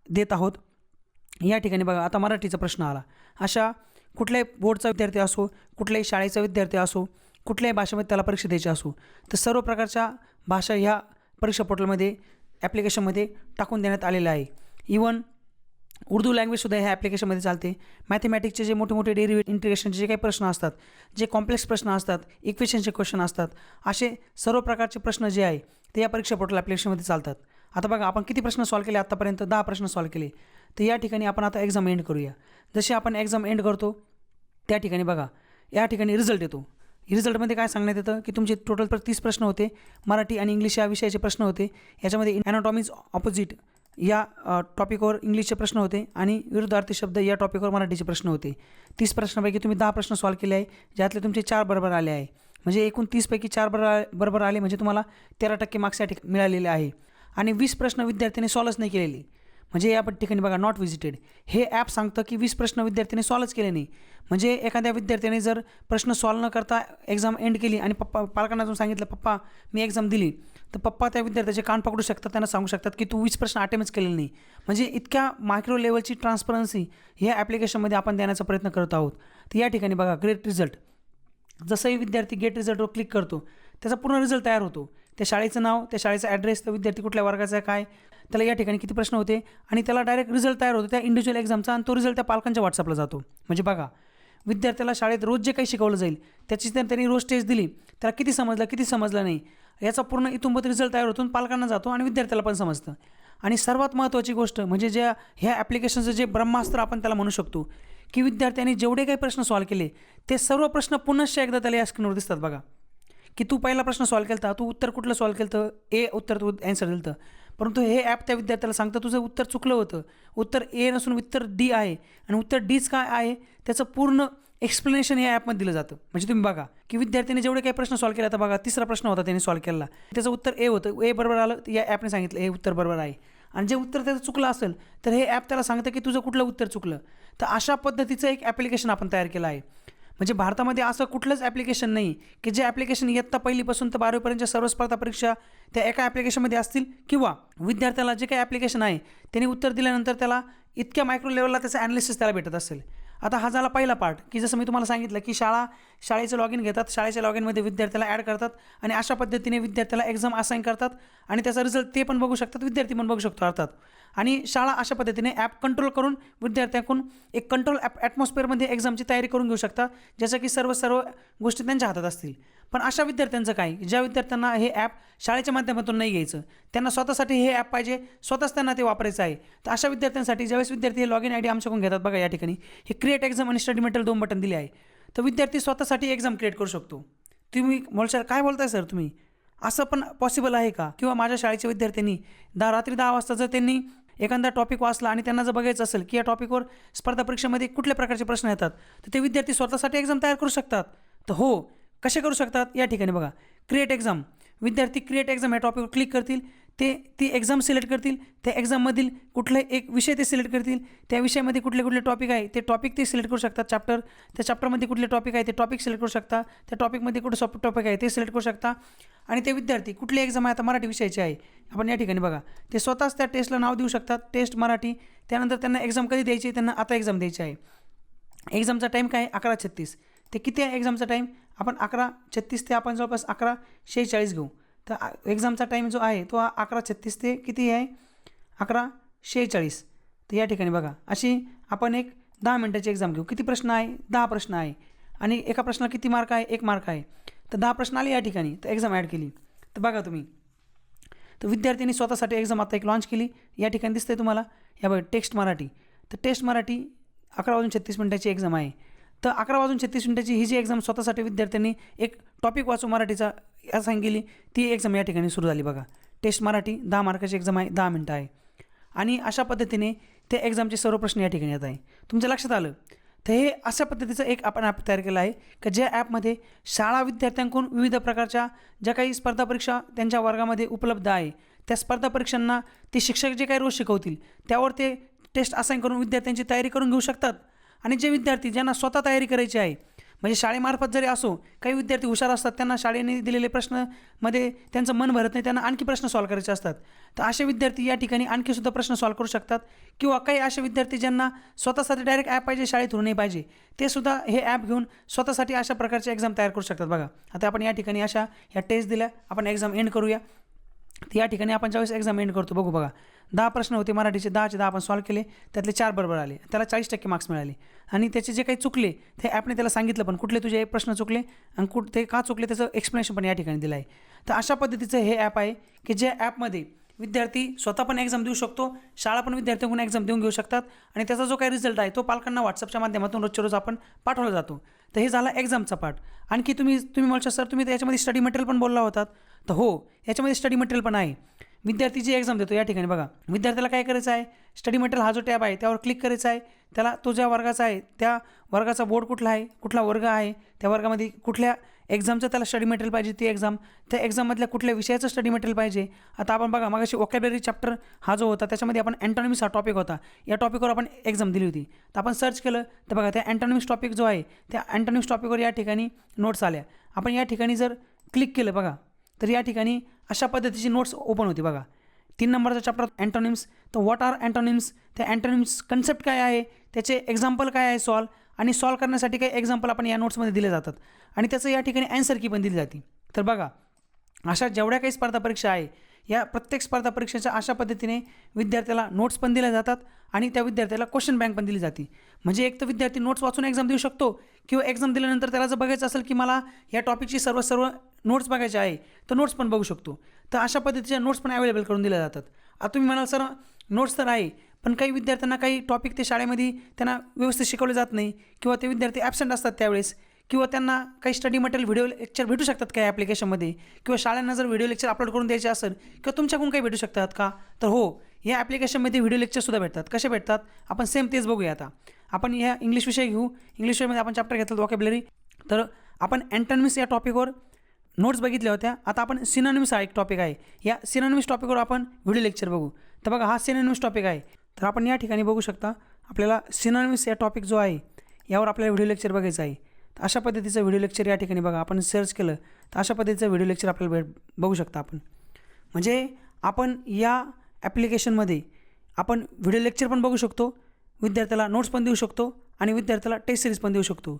देत आहोत. या ठिकाणी बघा, आता मराठीचा प्रश्न आला. अशा कुठल्याही बोर्डचा विद्यार्थी असो, कुठल्याही शाळेचा विद्यार्थी असो, कुठल्याही भाषेमध्ये त्याला परीक्षा द्यायची असो, तर सर्व प्रकारच्या भाषा ह्या परीक्षा पोर्टलमध्ये ॲप्लिकेशनमध्ये टाकून देण्यात आलेलं आहे. इवन उर्दू लँग्वेजसुद्धा ह्या ॲप्लिकेशनमध्ये चालते. मॅथमॅटिक्सचे जे मोठे डेरिव्हेटिव्ह इंटिग्रेशनचे जे काही प्रश्न असतात, जे कॉम्प्लेक्स प्रश्न असतात, इक्वेशनचे क्वेश्चन असतात, असे सर्व प्रकारचे प्रश्न जे आहे ते या परीक्षा पोर्टल ॲप्लिकेशनमध्ये चालतात. आता बघा आपण किती प्रश्न सॉल्व केले आत्तापर्यंत? 10 प्रश्न सॉल्व केले. तर या ठिकाणी आपण आता एक्झाम एंड करूया. जसे आपण एक्झाम एंड करतो त्या ठिकाणी बघा या ठिकाणी रिझल्ट येतो. रिझल्टमध्ये काय सांगण्यात येतं की तुमचे टोटल 30 प्रश्न होते. मराठी आणि इंग्लिश या विषयाचे प्रश्न होते. याच्यामध्ये ॲनाटॉमीज ऑपोजिट या टॉपिकवर इंग्लिशचे प्रश्न होते आणि विरुद्धार्थी शब्द या टॉपिकवर मराठीचे प्रश्न होते. 30 प्रश्नापैकी तुम्ही 10 प्रश्न सॉल्व केले आहे, ज्यातले तुमचे 4 बरोबर आले आहे. म्हणजे एकूण 30 पैकी 4 बरोबर आले, म्हणजे तुम्हाला 13% मार्क्स या ठिकाणी मिळालेले आहे. आणि 20 प्रश्न विद्यार्थ्यांनी सॉल्वच नाही केलेले. म्हणजे या ठिकाणी बघा नॉट व्हिजिटेड. हे ॲप सांगतं की 20 प्रश्न विद्यार्थ्यांनी सॉल्वच केले नाही. म्हणजे एखाद्या विद्यार्थ्याने जर प्रश्न सॉल्व न करता एक्झाम एंड केली आणि पालकांना जाऊन सांगितलं पप्पा मी एक्झाम दिली, तर पप्पा त्या विद्यार्थ्याचे कान पकडू शकतात, त्यांना सांगू शकतात की तू 20 प्रश्न अटेम्प्टच केलेले नाही. म्हणजे इतक्या मायक्रो लेवलची ट्रान्सपरन्सी ह्या ॲप्लिकेशनमध्ये आपण देण्याचा प्रयत्न करत आहोत. तर या ठिकाणी बघा ग्रेट रिझल्ट. जसंही विद्यार्थी गेट रिझल्टवर क्लिक करतो त्याचा पूर्ण रिझल्ट तयार होतो. त्या शाळेचं नाव, त्या शाळेचा ॲड्रेस, तो विद्यार्थी कुठल्या वर्गाचा आहे, काय त्याला या ठिकाणी किती प्रश्न होते आणि त्याला डायरेक्ट रिझल्ट तयार होतो त्या इंडिव्हिज्युअल एक्झामचा आणि तो रिझल्ट त्या पालकांच्या व्हॉट्सअपला जातो. म्हणजे बघा विद्यार्थ्याला शाळेत रोज जे काही शिकवलं जाईल त्याची जर त्यांनी रोज टेस्ट दिली, त्याला किती समजलं नाही याचा पूर्ण इथूनबत रिझल्ट तयार होतो, पालकांना जातो आणि विद्यार्थ्याला पण समजतं. आणि सर्वात महत्त्वाची गोष्ट म्हणजे ह्या ॲप्लिकेशनचं जे ब्रह्मास्त्र आपण त्याला म्हणू शकतो की विद्यार्थ्यांनी जेवढे काही प्रश्न सॉल्व केले ते सर्व प्रश्न पुनश्च एकदा त्याला या स्क्रीनवर दिसतात. बघा की तू पहिला प्रश्न सॉल्व केला, तू उत्तर कुठलं सॉल्व केलं, तर ए उत्तर तू ॲन्सर दिलं, परंतु हे ॲप त्या विद्यार्थ्याला सांगतं तुझं उत्तर चुकलं होतं, उत्तर ए नसून उत्तर डी आहे आणि उत्तर डीच काय आहे त्याचं पूर्ण एक्सप्लेनेशन या ॲपमध्ये दिलं जातं. म्हणजे तुम्ही बघा की विद्यार्थ्यांनी जेवढे काही प्रश्न सॉल्व केला, तर बघा तिसरा प्रश्न होता त्यांनी सॉल्व केला, त्याचं उत्तर ए होतं, ए बरोबर आलं, या ॲपने सांगितलं हे उत्तर बरोबर आहे. आणि जे उत्तर त्याचं चुकलं असेल तर हे ॲप त्याला सांगतं की तुझं कुठलं उत्तर चुकलं. तर अशा पद्धतीचं एक ॲप्लिकेशन आपण तयार केलं आहे. म्हणजे भारतामध्ये असं कुठलंच ॲप्लिकेशन नाही की जे ॲप्लिकेशन इयत्ता पहिलीपासून तर 12वीपर्यंतच्या सर्व स्पर्धा परीक्षा त्या एका ॲप्लिकेशनमध्ये असतील, किंवा विद्यार्थ्याला जे काही ॲप्लिकेशन आहे त्यांनी उत्तर दिल्यानंतर त्याला इतक्या मायक्रो लेवलला त्याचं ॲनालिसिस त्याला भेटत असेल. आता हा झाला पहिला पार्ट की जसं मी तुम्हाला सांगितलं की शाळेचं लॉग इन घेतात, शाळेच्या लॉग इनमध्ये विद्यार्थ्याला ॲड करतात आणि अशा पद्धतीने विद्यार्थ्याला एक्झाम असाईन करतात आणि त्याचा रिझल्ट ते पण बघू शकतात, विद्यार्थी पण बघू शकतो अर्थात. आणि शाळा अशा पद्धतीने ॲप कंट्रोल करून विद्यार्थ्यांकडून एक कंट्रोल ॲटमॉस्फिअरमध्ये एक्झामची तयारी करून घेऊ शकता, ज्याचं की सर्व गोष्टी त्यांच्या हातात असतील. पण अशा विद्यार्थ्यांचं काय, ज्या विद्यार्थ्यांना हे ॲप शाळेच्या माध्यमातून नाही घ्यायचं, त्यांना स्वतःसाठी हे ॲप पाहिजे, स्वतःच त्यांना ते वापरायचं आहे, तर अशा विद्यार्थ्यांसाठी ज्यावेळेस विद्यार्थी हे लॉग इन ID आमच्याकडून घेतात, बघा या ठिकाणी हे क्रिएट एक्झाम आणि स्टडी मटेरियल 2 बटन दिले आहे. तर विद्यार्थी स्वतःसाठी एक्झाम क्रिएट करू शकतो. तुम्ही बोलशाल काय बोलताय सर तुम्ही, असं पण पॉसिबल आहे का? किंवा माझ्या शाळेच्या विद्यार्थ्यांनी रात्री 10 वाजता जर त्यांनी एखादा टॉपिक वाचला आणि त्यांना जर बघायचं असेल की या टॉपिकवर स्पर्धा परीक्षेमध्ये कुठल्या प्रकारचे प्रश्न येतात, तर ते विद्यार्थी स्वतःसाठी एक्झाम तयार करू शकतात. तर हो, कसे करू शकतात? या ठिकाणी बघा क्रिएट एक्झाम. विद्यार्थी क्रिएट एक्झाम या टॉपिकवर क्लिक करतील, ती एक्झाम सिलेक्ट करतील, त्या एक्झाममधील कुठलाही एक विषय ते सिलेक्ट करतील, त्या विषयामध्ये कुठले टॉपिक आहे ते टॉपिक ते सिलेक्ट करू शकतात, त्या चॅप्टरमध्ये कुठले टॉपिक आहे ते टॉपिक सिलेक्ट करू शकता, त्या टॉपिकमध्ये कुठे सब टॉपिक आहे ते सिलेक्ट करू शकता. आणि ते विद्यार्थी कुठली एक्झाम आहे, आता मराठी विषयाची आहे, आपण या ठिकाणी बघा ते स्वतःच त्या टेस्टला नाव देऊ शकतात, टेस्ट मराठी. त्यानंतर त्यांना एक्झाम कधी द्यायची, त्यांना आता एक्झाम द्यायची आहे. एक्झामचा टाईम काय 11:36. ते किती आहे एक्झामचा टाईम, आपण 11:36 ते आपण जवळपास 11:46 घेऊ. तर एक्झामचा टाईम जो आहे तो 11:36 ते किती आहे 11:46. तर या ठिकाणी बघा अशी आपण एक 10 मिनटाची एक्झाम घेऊ. किती प्रश्न आहे, 10 प्रश्न आहे आणि एका प्रश्नाला किती मार्क आहे, 1 मार्क आहे. तर 10 प्रश्न आले या ठिकाणी, तर एक्झाम ॲड केली. तर बघा तुम्ही, तर विद्यार्थ्यांनी स्वतःसाठी एक्झाम आता एक लॉन्च केली. या ठिकाणी दिसतंय तुम्हाला, या बघा टेक्स्ट मराठी. तर टेस्ट मराठी 11:36 एक्झाम आहे. तर 11:36 ही जी एक्झाम स्वतःसाठी विद्यार्थ्यांनी एक टॉपिक वाचून मराठीचा असाईन केली, ती एक्झाम या ठिकाणी सुरू झाली. बघा टेस्ट मराठी 10 मार्काची एक्झाम आहे, 10 मिनटं आहे. आणि अशा पद्धतीने त्या एक्झामचे सर्व प्रश्न या ठिकाणी येत आहे. तुमच्या लक्षात आलं? तर हे अशा पद्धतीचं एक आपण ॲप तयार केलं आहे की ज्या ॲपमध्ये शाळा विद्यार्थ्यांकडून विविध प्रकारच्या ज्या काही स्पर्धा परीक्षा त्यांच्या वर्गामध्ये उपलब्ध आहे, त्या स्पर्धा परीक्षांना ते शिक्षक जे काही रोज शिकवतील त्यावर ते टेस्ट असाईन करून विद्यार्थ्यांची तयारी करून घेऊ शकतात. आणि जे विद्यार्थी ज्यांना स्वतः तयारी करायची आहे, म्हणजे शाळेमार्फत जरी असो, काही विद्यार्थी हुशार असतात, त्यांना शाळेने दिलेले प्रश्नामध्ये त्यांचं मन भरत नाही, त्यांना आणखी प्रश्न सॉल्व करायचे असतात, तर असे विद्यार्थी या ठिकाणी आणखीसुद्धा प्रश्न सॉल्व करू शकतात. किंवा काही असे विद्यार्थी ज्यांना स्वतःसाठी डायरेक्ट ॲप पाहिजे, शाळेतून नाही पाहिजे, ते सुद्धा हे ॲप घेऊन स्वतःसाठी अशा प्रकारचे एक्झाम तयार करू शकतात. बघा आता आपण या ठिकाणी अशा ह्या टेस्ट दिल्या, आपण एक्झाम एंड करूया. तर या ठिकाणी आपण ज्यावेळेस एक्झाम एंड करतो, बघू बघा 10 प्रश्न होते मराठीचे, 10चे 10 आपण सॉल्व केले, त्यातले 4 बरोबर आले, त्याला 40% मार्क्स मिळाले. आणि त्याचे जे काही चुकले ते ॲपने त्याला सांगितलं पण कुठले तुझे प्रश्न चुकले आणि ते का चुकले त्याचं एक्सप्लेनेशन पण या ठिकाणी दिलं आहे. तर अशा पद्धतीचं हे ॲप आहे की ज्या ॲपमध्ये विद्यार्थी स्वतः पण एक्झाम देऊ शकतो, शाळा पण विद्यार्थ्यांकडून एक्झाम देऊन घेऊ शकतात आणि त्याचा जो काही रिझल्ट आहे तो पालकांना व्हॉट्सअपच्या माध्यमातून रोजच्या रोज आपण पाठवला जातो. तर हे झाला एक्झामचा पार्ट. आणखी तुम्ही म्हणू सर तुम्ही याच्यामध्ये स्टडी मटेरियल पण बोलला होतात. तर हो, याच्यामध्ये स्टडी मटेरियल पण आहे. विद्यार्थी जी एक्झाम देतो या ठिकाणी बघा, विद्यार्थ्याला काय करायचं आहे, स्टडी मटेरियल हा जो टॅब आहे त्यावर क्लिक करायचा आहे. त्याला तो ज्या वर्गाचा आहे त्या वर्गाचा बोर्ड कुठला आहे, कुठला वर्ग आहे, त्या वर्गामध्ये कुठल्या एक्झामचं त्याला स्टडी मटेरियल पाहिजे, ती एक्झाम त्या एक्झाममधल्या कुठल्या विषयाचं स्टडी मटेरियल पाहिजे. आता आपण बघा मगाशी वोकॅब्युलरी चॅप्टर हा जो होता त्याच्यामध्ये आपण अँटॉनिम्स हा टॉपिक होता, या टॉपिकवर आपण एक्झाम दिली होती. तर आपण सर्च केलं तर बघा त्या अँटॉनिम्स टॉपिक जो आहे त्या अँटॉनिम्स टॉपिकवर या ठिकाणी नोट्स आल्या. आपण या ठिकाणी जर क्लिक केलं बघा तर या ठिकाणी अशा पद्धतीची नोट्स ओपन होती बघा. 3 नंबरचा चॅप्टर अँटॉनिम्स. तर व्हॉट आर अँटॉनिम्स, त्या अँटॉनिम्स कन्सेप्ट काय आहे, त्याचे एक्झाम्पल काय आहे आणि सॉल्व करण्यासाठी काही एक्झाम्पल आपण या नोट्समध्ये दिले जातात आणि त्याचं या ठिकाणी ॲन्सर की पण दिली जाते. तर बघा अशा जेवढ्या काही स्पर्धा परीक्षा आहे या प्रत्येक स्पर्धा परीक्षेच्या अशा पद्धतीने विद्यार्थ्याला नोट्स पण दिल्या जातात आणि त्या विद्यार्थ्याला क्वेश्चन बँक पण दिली जाते. म्हणजे एक तर विद्यार्थी नोट्स वाचून एक्झाम देऊ शकतो किंवा एक्झाम दिल्यानंतर त्याला जर बघायचं असेल की मला या टॉपिकची सर्व नोट्स बघायचे आहे तर नोट्स पण बघू शकतो. तर अशा पद्धतीच्या नोट्स पण अवेलेबल करून दिल्या जातात. आता तुम्ही म्हणाल सर नोट्स तर आहे पण काही विद्यार्थ्यांना काही टॉपिक ते शाळेमध्ये त्यांना व्यवस्थित शिकवले जात नाही किंवा ते विद्यार्थी ॲबसेंट असतात त्यावेळेस, किंवा त्यांना काही स्टडी मटेरियल व्हिडिओ लेक्चर भेटू शकतात काय ॲप्लिकेशनमध्ये, किंवा शाळांना जर व्हिडिओ लेक्चर अपलोड करून द्यायचे असेल किंवा तुमच्याकडून काही भेटू शकतात का, तर हो, या ॲप्लिकेशनमध्ये व्हिडिओ लेक्चरसुद्धा भेटतात. कसे भेटतात आपण सेम तेच बघूया. आता आपण ह्या इंग्लिश विषय घेऊ. इंग्लिश विषयामध्ये आपण चॅप्टर घेतलं वोकॅब्युलरी. तर आपण अँटॉनिम्स या टॉपिकवर नोट्स बघितल्या होत्या. आता आपण सिनॉनिम्स हा एक टॉपिक आहे, या सिनॉनिम्स टॉपिकवर आपण व्हिडिओ लेक्चर बघू. तर बघा हा सिनॉनिम्स टॉपिक आहे. तर आपण या ठिकाणी बघू शकता आपल्याला सिनॉनिम्स या टॉपिक जो आहे यावर आपल्याला व्हिडिओ लेक्चर बघायचं आहे. तर अशा पद्धतीचं व्हिडिओ लेक्चर या ठिकाणी बघा आपण सर्च केलं तर अशा पद्धतीचं व्हिडिओ लेक्चर आपल्याला बघू शकता आपण. म्हणजे आपण या ॲप्लिकेशनमध्ये आपण व्हिडिओ लेक्चर पण बघू शकतो, विद्यार्थ्याला नोट्स पण देऊ शकतो आणि विद्यार्थ्याला टेस्ट सिरीज पण देऊ शकतो.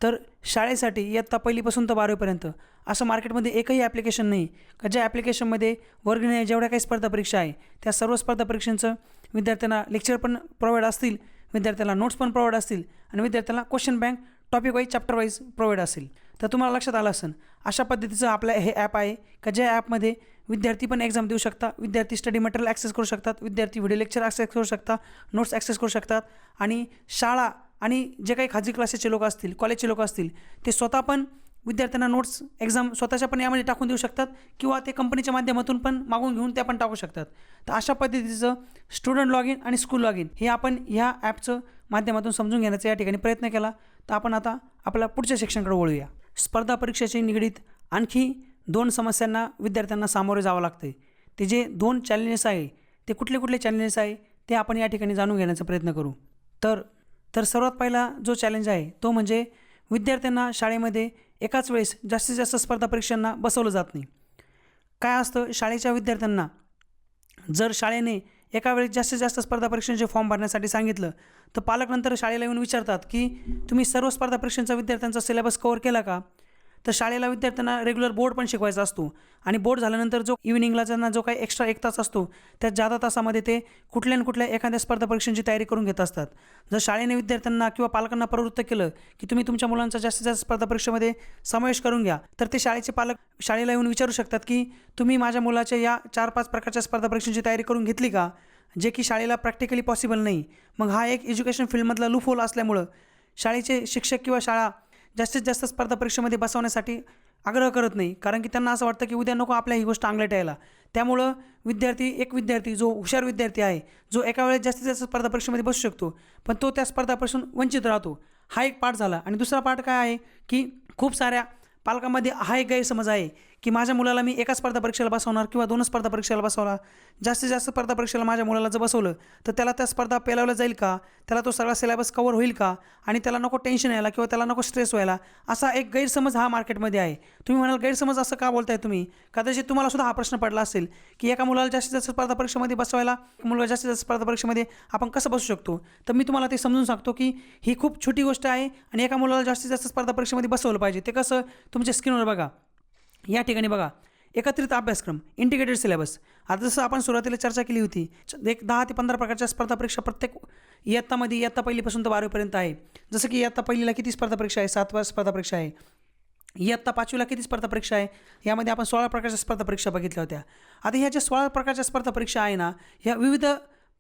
तर शाळेसाठी इयत्ता पहिलीपासून तर 12वीपर्यंत असं मार्केटमध्ये एकही ॲप्लिकेशन नाही का ज्या ॲप्लिकेशनमध्ये वर्गणीय जेवढ्या काही स्पर्धा परीक्षा आहे त्या सर्व स्पर्धा परीक्षांचं विद्यार्थ्यांना लेक्चर पण प्रोव्हाइड असतील, विद्यार्थ्याला नोट्स पण प्रोव्हाइड असतील आणि विद्यार्थ्याला question bank topic wise chapter wise provide असेल. तर तुम्हाला लक्षात आलं असेल अशा पद्धतीचं आपलं हे ॲप आहे का ज्या ॲपमध्ये विद्यार्थी पण एक्झाम देऊ शकता, विद्यार्थी स्टडी मटेरियल ॲक्सेस करू शकतात, विद्यार्थी व्हिडिओ लेक्चर ॲक्सेस करू शकतात, नोट्स ॲक्सेस करू शकतात आणि शाळा आणि जे काही खाजगी क्लासेसचे लोक असतील, कॉलेजचे लोक असतील ते स्वतः पण विद्यार्थ्यांना नोट्स एक्झाम स्वतःच्या पण यामध्ये टाकून देऊ शकतात किंवा ते कंपनीच्या माध्यमातून पण मागून घेऊन त्या पण टाकू शकतात. तर अशा पद्धतीचं स्टुडंट लॉग इन आणि स्कूल लॉग इन हे आपण ह्या ॲपचं माध्यमातून समजून घेण्याचा या ठिकाणी प्रयत्न केला. तर आपण आता आपल्या पुढच्या सेक्शनकडे वळूया. स्पर्धा परीक्षेशी निगडीत आणखी 2 समस्यांना विद्यार्थ्यांना सामोरे जावं लागते. ते जे 2 चॅलेंजेस आहे ते कुठले चॅलेंजेस आहे ते आपण या ठिकाणी जाणून घेण्याचा प्रयत्न करू. तर सर्वात पहिला जो चॅलेंज आहे तो म्हणजे विद्यार्थ्यांना शाळेमध्ये एकाच वेळेस जास्तीत जास्त स्पर्धा परीक्षांना बसवलं जात नाही. काय असतं, शाळेच्या विद्यार्थ्यांना जर शाळेने एका वेळेस जास्तीत जास्त स्पर्धा परीक्षांचे फॉर्म भरण्यासाठी सांगितलं तर पालक नंतर शाळेला येऊन विचारतात की तुम्ही सर्व स्पर्धा परीक्षांचा विद्यार्थ्यांचा सिलेबस कव्हर केला का. तर शाळेला विद्यार्थ्यांना रेग्युलर बोर्ड पण शिकवायचा असतो आणि बोर्ड झाल्यानंतर जो इव्हिनिंगला त्यांना जो काही एक्स्ट्रा 1 तास असतो त्या जादा तासामध्ये ते कुठल्या एखाद्या स्पर्धा परीक्षांची तयारी करून घेत असतात. जर शाळेने विद्यार्थ्यांना किंवा पालकांना प्रवृत्त केलं की तुम्ही तुमच्या मुलांचा जास्तीत जास्त स्पर्धा परीक्षेमध्ये समावेश करून घ्या तर ते शाळेचे पालक शाळेला येऊन विचारू शकतात की तुम्ही माझ्या मुलाच्या या 4-5 प्रकारच्या स्पर्धा परीक्षांची तयारी करून घेतली का, जे की शाळेला प्रॅक्टिकली पॉसिबल नाही. मग हा एक एज्युकेशन फील्डमधला लूप होल असल्यामुळं शाळेचे शिक्षक किंवा शाळा जास्तीत जास्त स्पर्धा परीक्षेमध्ये बसवण्यासाठी आग्रह करत नाही, कारण की त्यांना असं वाटतं की उद्या नको आपल्या ही गोष्ट अंगलट यायला. त्यामुळं विद्यार्थी जो हुशार विद्यार्थी आहे जो एका वेळेस जास्तीत जास्त स्पर्धा परीक्षेमध्ये बसू शकतो पण तो त्या स्पर्धापासून वंचित राहतो. हा एक पार्ट झाला. आणि दुसरा पार्ट काय आहे की खूप साऱ्या पालकांमध्ये हा एक गैरसमज आहे की माझ्या मुलाला मी एका स्पर्धा परीक्षेला बसवणार किंवा 2 स्पर्धा परीक्षेला बसवला, जास्तीत जास्त स्पर्धा परीक्षेला माझ्या मुलाला जर बसवलं तर त्याला त्या स्पर्धा पेलावल्या जाईल का, त्याला तो सगळा सिलेबस कव्हर होईल का आणि त्याला नको टेन्शन यायला किंवा त्याला नको स्ट्रेस व्हायला, असा एक गैरसमज हा मार्केटमध्ये आहे. तुम्ही म्हणाल गैरसमज असं का बोलताय तुम्ही, कदाचित तुम्हाला सुद्धा हा प्रश्न पडला असेल की एका मुलाला जास्तीत जास्त स्पर्धा परीक्षेमध्ये बसवायला मुलगा जास्तीत जास्त स्पर्धा परीक्षेमध्ये आपण कसं बसू शकतो. तर मी तुम्हाला ते समजून सांगतो की ही खूप छोटी गोष्ट आहे आणि एका मुलाला जास्तीत जास्त स्पर्धा परीक्षेमध्ये बसवलं पाहिजे. ते कसं, तुमच्या स्क्रीनवर बघा, या ठिकाणी बघा एकत्रित अभ्यासक्रम इंटिग्रेटेड सिलेबस. आता जसं आपण सुरुवातीला चर्चा केली होती, एक 10 ते 15 प्रकारच्या स्पर्धा परीक्षा प्रत्येक इयत्ता पहिलीपासून तर 12वीपर्यंत आहे. जसं की इयत्ता पहिलीला किती स्पर्धा परीक्षा आहे, 7 स्पर्धा परीक्षा आहे. इयत्ता 5वीला किती स्पर्धा परीक्षा आहे? यामध्ये आपण 16 प्रकारच्या स्पर्धा परीक्षा बघितल्या होत्या. आता ह्या ज्या 16 प्रकारच्या स्पर्धा परीक्षा आहे ना, ह्या विविध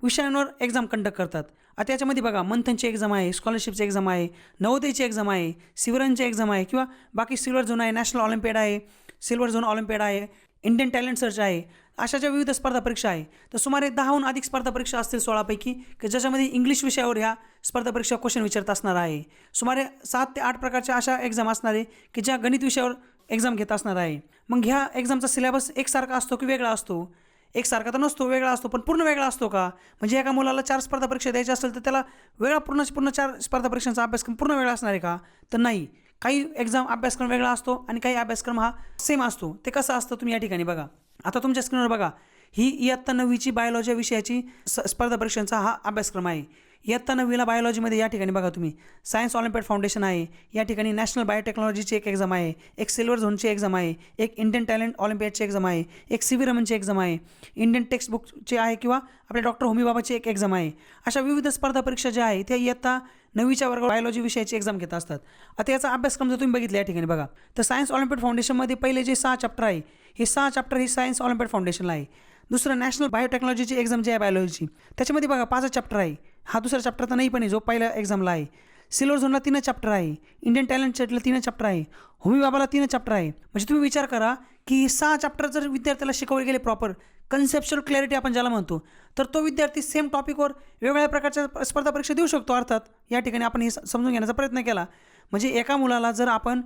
विषयांवर एक्झाम कंडक्ट करतात. आता याच्यामध्ये बघा मंथनची एक्झाम आहे, स्कॉलरशिपची एक्झाम आहे, नवोदयची एक्झाम आहे, सिव्हिलची एक्झाम आहे किंवा बाकी सिल्वर झोन आहे, नॅशनल ऑलिम्पियाड आहे, सिल्वर झोन ऑलिम्पियाड आहे, इंडियन टॅलेंट सर्च आहे. अशा ज्या विविध स्पर्धा परीक्षा आहे, तर सुमारे 10हून अधिक स्पर्धा परीक्षा असतील 16पैकी, की ज्याच्यामध्ये इंग्लिश विषयावर ह्या स्पर्धा परीक्षा क्वेश्चन विचारत असणार आहे. सुमारे 7 ते 8 प्रकारच्या अशा एक्झाम असणार आहे की ज्या गणित विषयावर एक्झाम घेत असणार आहे. मग ह्या एक्झामचा सिलेबस एकसारखा असतो की वेगळा असतो? एकसारखा तर नसतो, वेगळा असतो. पण पूर्ण वेगळा असतो का? म्हणजे एका मुलाला 4 स्पर्धा परीक्षा द्यायच्या असेल तर त्याला पूर्ण 4 स्पर्धा परीक्षांचा अभ्यासक्रम पूर्ण वेगळा असणार आहे का? तर नाही. काही एक्झाम अभ्यासक्रम वेगळा असतो आणि काही अभ्यासक्रम हा सेम असतो. ते कसं असतं तुम्ही या ठिकाणी बघा. आता तुमच्या स्क्रीनवर बघा, ही इयत्ता 9वीची बायोलॉजी विषयाची स्पर्धा परीक्षांचा हा अभ्यासक्रम आहे. इयत्ता 9वीला बायोलॉजीमध्ये या ठिकाणी बघा तुम्ही सायन्स ऑलिम्पियाड फाउंडेशन आहे, या ठिकाणी नॅशनल बायोटेक्नॉलॉजीची एक एक्झाम आहे, एक सिल्वर झोनची एक्झाम आहे, एक इंडियन टॅलेंट ऑलिम्पियाडची एक्झाम आहे, एक सी व्ही रमनची एक्झाम आहे, इंडियन टेक्स्ट बुकची आहे किंवा आपल्या डॉक्टर होमी बाबाची एक एक्झाम आहे. अशा विविध स्पर्धा परीक्षा ज्या आहे त्या इयत्ता 9वीच्या वर्गावर बायोलॉजी विषयाची एक्झाम घेत असतात. आता याचा अभ्यासक्रम जर तुम्ही बघितला या ठिकाणी बघा, तर सायन्स ऑलिम्पियाड फाउंडेशनमध्ये पहिले जे 6 चॅप्टर आहे, हे 6 चॅप्टर ही सायन्स ऑलिम्पियाड फाउंडेशनला आहे. दुसरं नॅशनल बायोटेक्नॉलॉजीची एक्झाम जी आहे बायोलॉजीची, त्याच्यामध्ये बघा 5 चॅप्टर आहे. हा दुसरा चॅप्टर तर नाही पण आहे जो पहिल्या एक्झामला आहे. सिल्वर झोनला 3 चॅप्टर आहे, इंडियन टॅलेंट सेटला 3 चॅप्टर आहे, होमी बाबाला 3 चॅप्टर आहे. म्हणजे तुम्ही विचार करा की 6 चॅप्टर जर विद्यार्थ्याला शिकवले गेले प्रॉपर कन्सेप्च्युअल क्लॅरिटी आपण ज्याला म्हणतो, तर तो विद्यार्थी सेम टॉपिकवर वेगवेगळ्या प्रकारच्या स्पर्धा परीक्षा देऊ शकतो. अर्थात या ठिकाणी आपण हे समजून घेण्याचा प्रयत्न केला. म्हणजे एका मुलाला जर आपण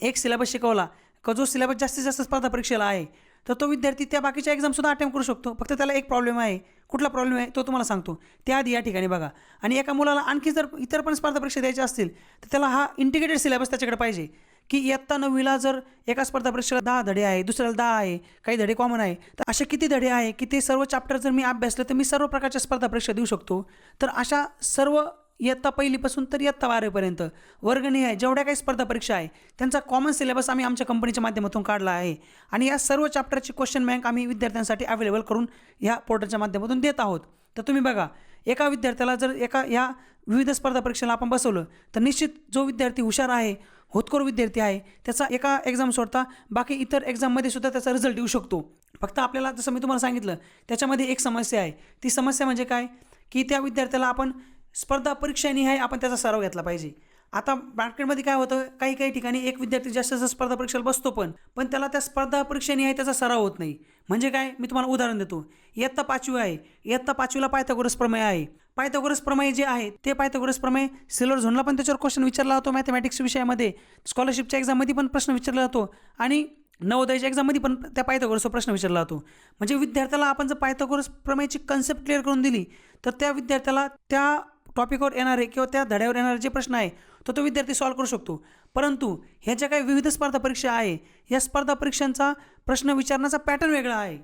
एक सिलेबस शिकवला का जो सिलेबस जास्तीत जास्त स्पर्धा परीक्षेला आहे, तर तो विद्यार्थी त्या बाकीच्या एक्झामसुद्धा अटेम्प्ट करू शकतो. फक्त त्याला एक प्रॉब्लेम आहे. कुठला प्रॉब्लेम आहे तो तुम्हाला सांगतो. त्याआधी या ठिकाणी बघा, आणि एका मुलाला आणखी जर इतर पण स्पर्धा परीक्षा द्यायच्या असतील तर त्याला हा इंटिग्रेटेड सिलेबस त्याच्याकडे पाहिजे. की इयत्ता 9वीला जर एका स्पर्धा परीक्षेला 10 धडे आहे, दुसऱ्याला 10 आहे, काही धडे कॉमन आहे, तर असे किती धडे आहे की ते सर्व चॅप्टर जर मी अभ्यासलं तर मी सर्व प्रकारच्या स्पर्धा परीक्षा देऊ शकतो. तर अशा सर्व इयत्ता 1पासून तर इयत्ता 12पर्यंत वर्गनिहाय जेवढ्या काही स्पर्धा परीक्षा आहे त्यांचा कॉमन सिलेबस आम्ही आमच्या कंपनीच्या माध्यमातून काढला आहे. आणि या सर्व चॅप्टरची क्वेश्चन बँक आम्ही विद्यार्थ्यांसाठी अवेलेबल करून ह्या पोर्टलच्या माध्यमातून देत आहोत. तर तुम्ही बघा, एका विद्यार्थ्याला जर ह्या विविध स्पर्धा परीक्षेला आपण बसवलं तर निश्चित जो विद्यार्थी हुशार आहे, होतकरू विद्यार्थी आहे, त्याचा एका एक्झाम सोडता बाकी इतर एक्झाममध्ये सुद्धा त्याचा रिझल्ट येऊ शकतो. फक्त आपल्याला जसं मी तुम्हाला सांगितलं त्याच्यामध्ये एक समस्या आहे. ती समस्या म्हणजे काय की त्या विद्यार्थ्याला आपण स्पर्धा परीक्षानिहाय आपण त्याचा सराव घेतला पाहिजे. आता मार्केटमध्ये काय होतं, काही ठिकाणी एक विद्यार्थी जास्त स्पर्धा परीक्षेला बसतो पण त्याला त्या स्पर्धा परीक्षेनिहाय त्याचा सराव होत नाही. म्हणजे काय, मी तुम्हाला उदाहरण देतो. इयत्ता 5वी आहे, इयत्ता 5वीला पायथागोरस प्रमेय आहे. पायथागोरस प्रमेय जे आहे ते पायथागोरस प्रमेय सिल्वर झोनला पण त्याच्यावर क्वेश्चन विचारला जातो. मॅथमॅटिक्स विषयामध्ये स्कॉलरशिपच्या एक्झाममध्ये पण प्रश्न विचारला जातो आणि नवोदयच्या एक्झाममध्ये पण त्या पायथागोरसचा प्रश्न विचारला जातो. म्हणजे विद्यार्थ्याला आपण जर पायथागोरस प्रमेयची कन्सेप्ट क्लिअर करून दिली तर त्या विद्यार्थ्याला त्या टॉपिकवर येणारे किंवा त्या धड्यावर येणारे जे प्रश्न आहे तो विद्यार्थी सॉल्व्ह करू शकतो. परंतु ह्या ज्या काही विविध स्पर्धा परीक्षा आहे या स्पर्धा परीक्षांचा प्रश्न विचारण्याचा पॅटर्न वेगळा आहे.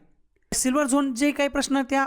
सिल्वर झोन जे काही प्रश्न त्या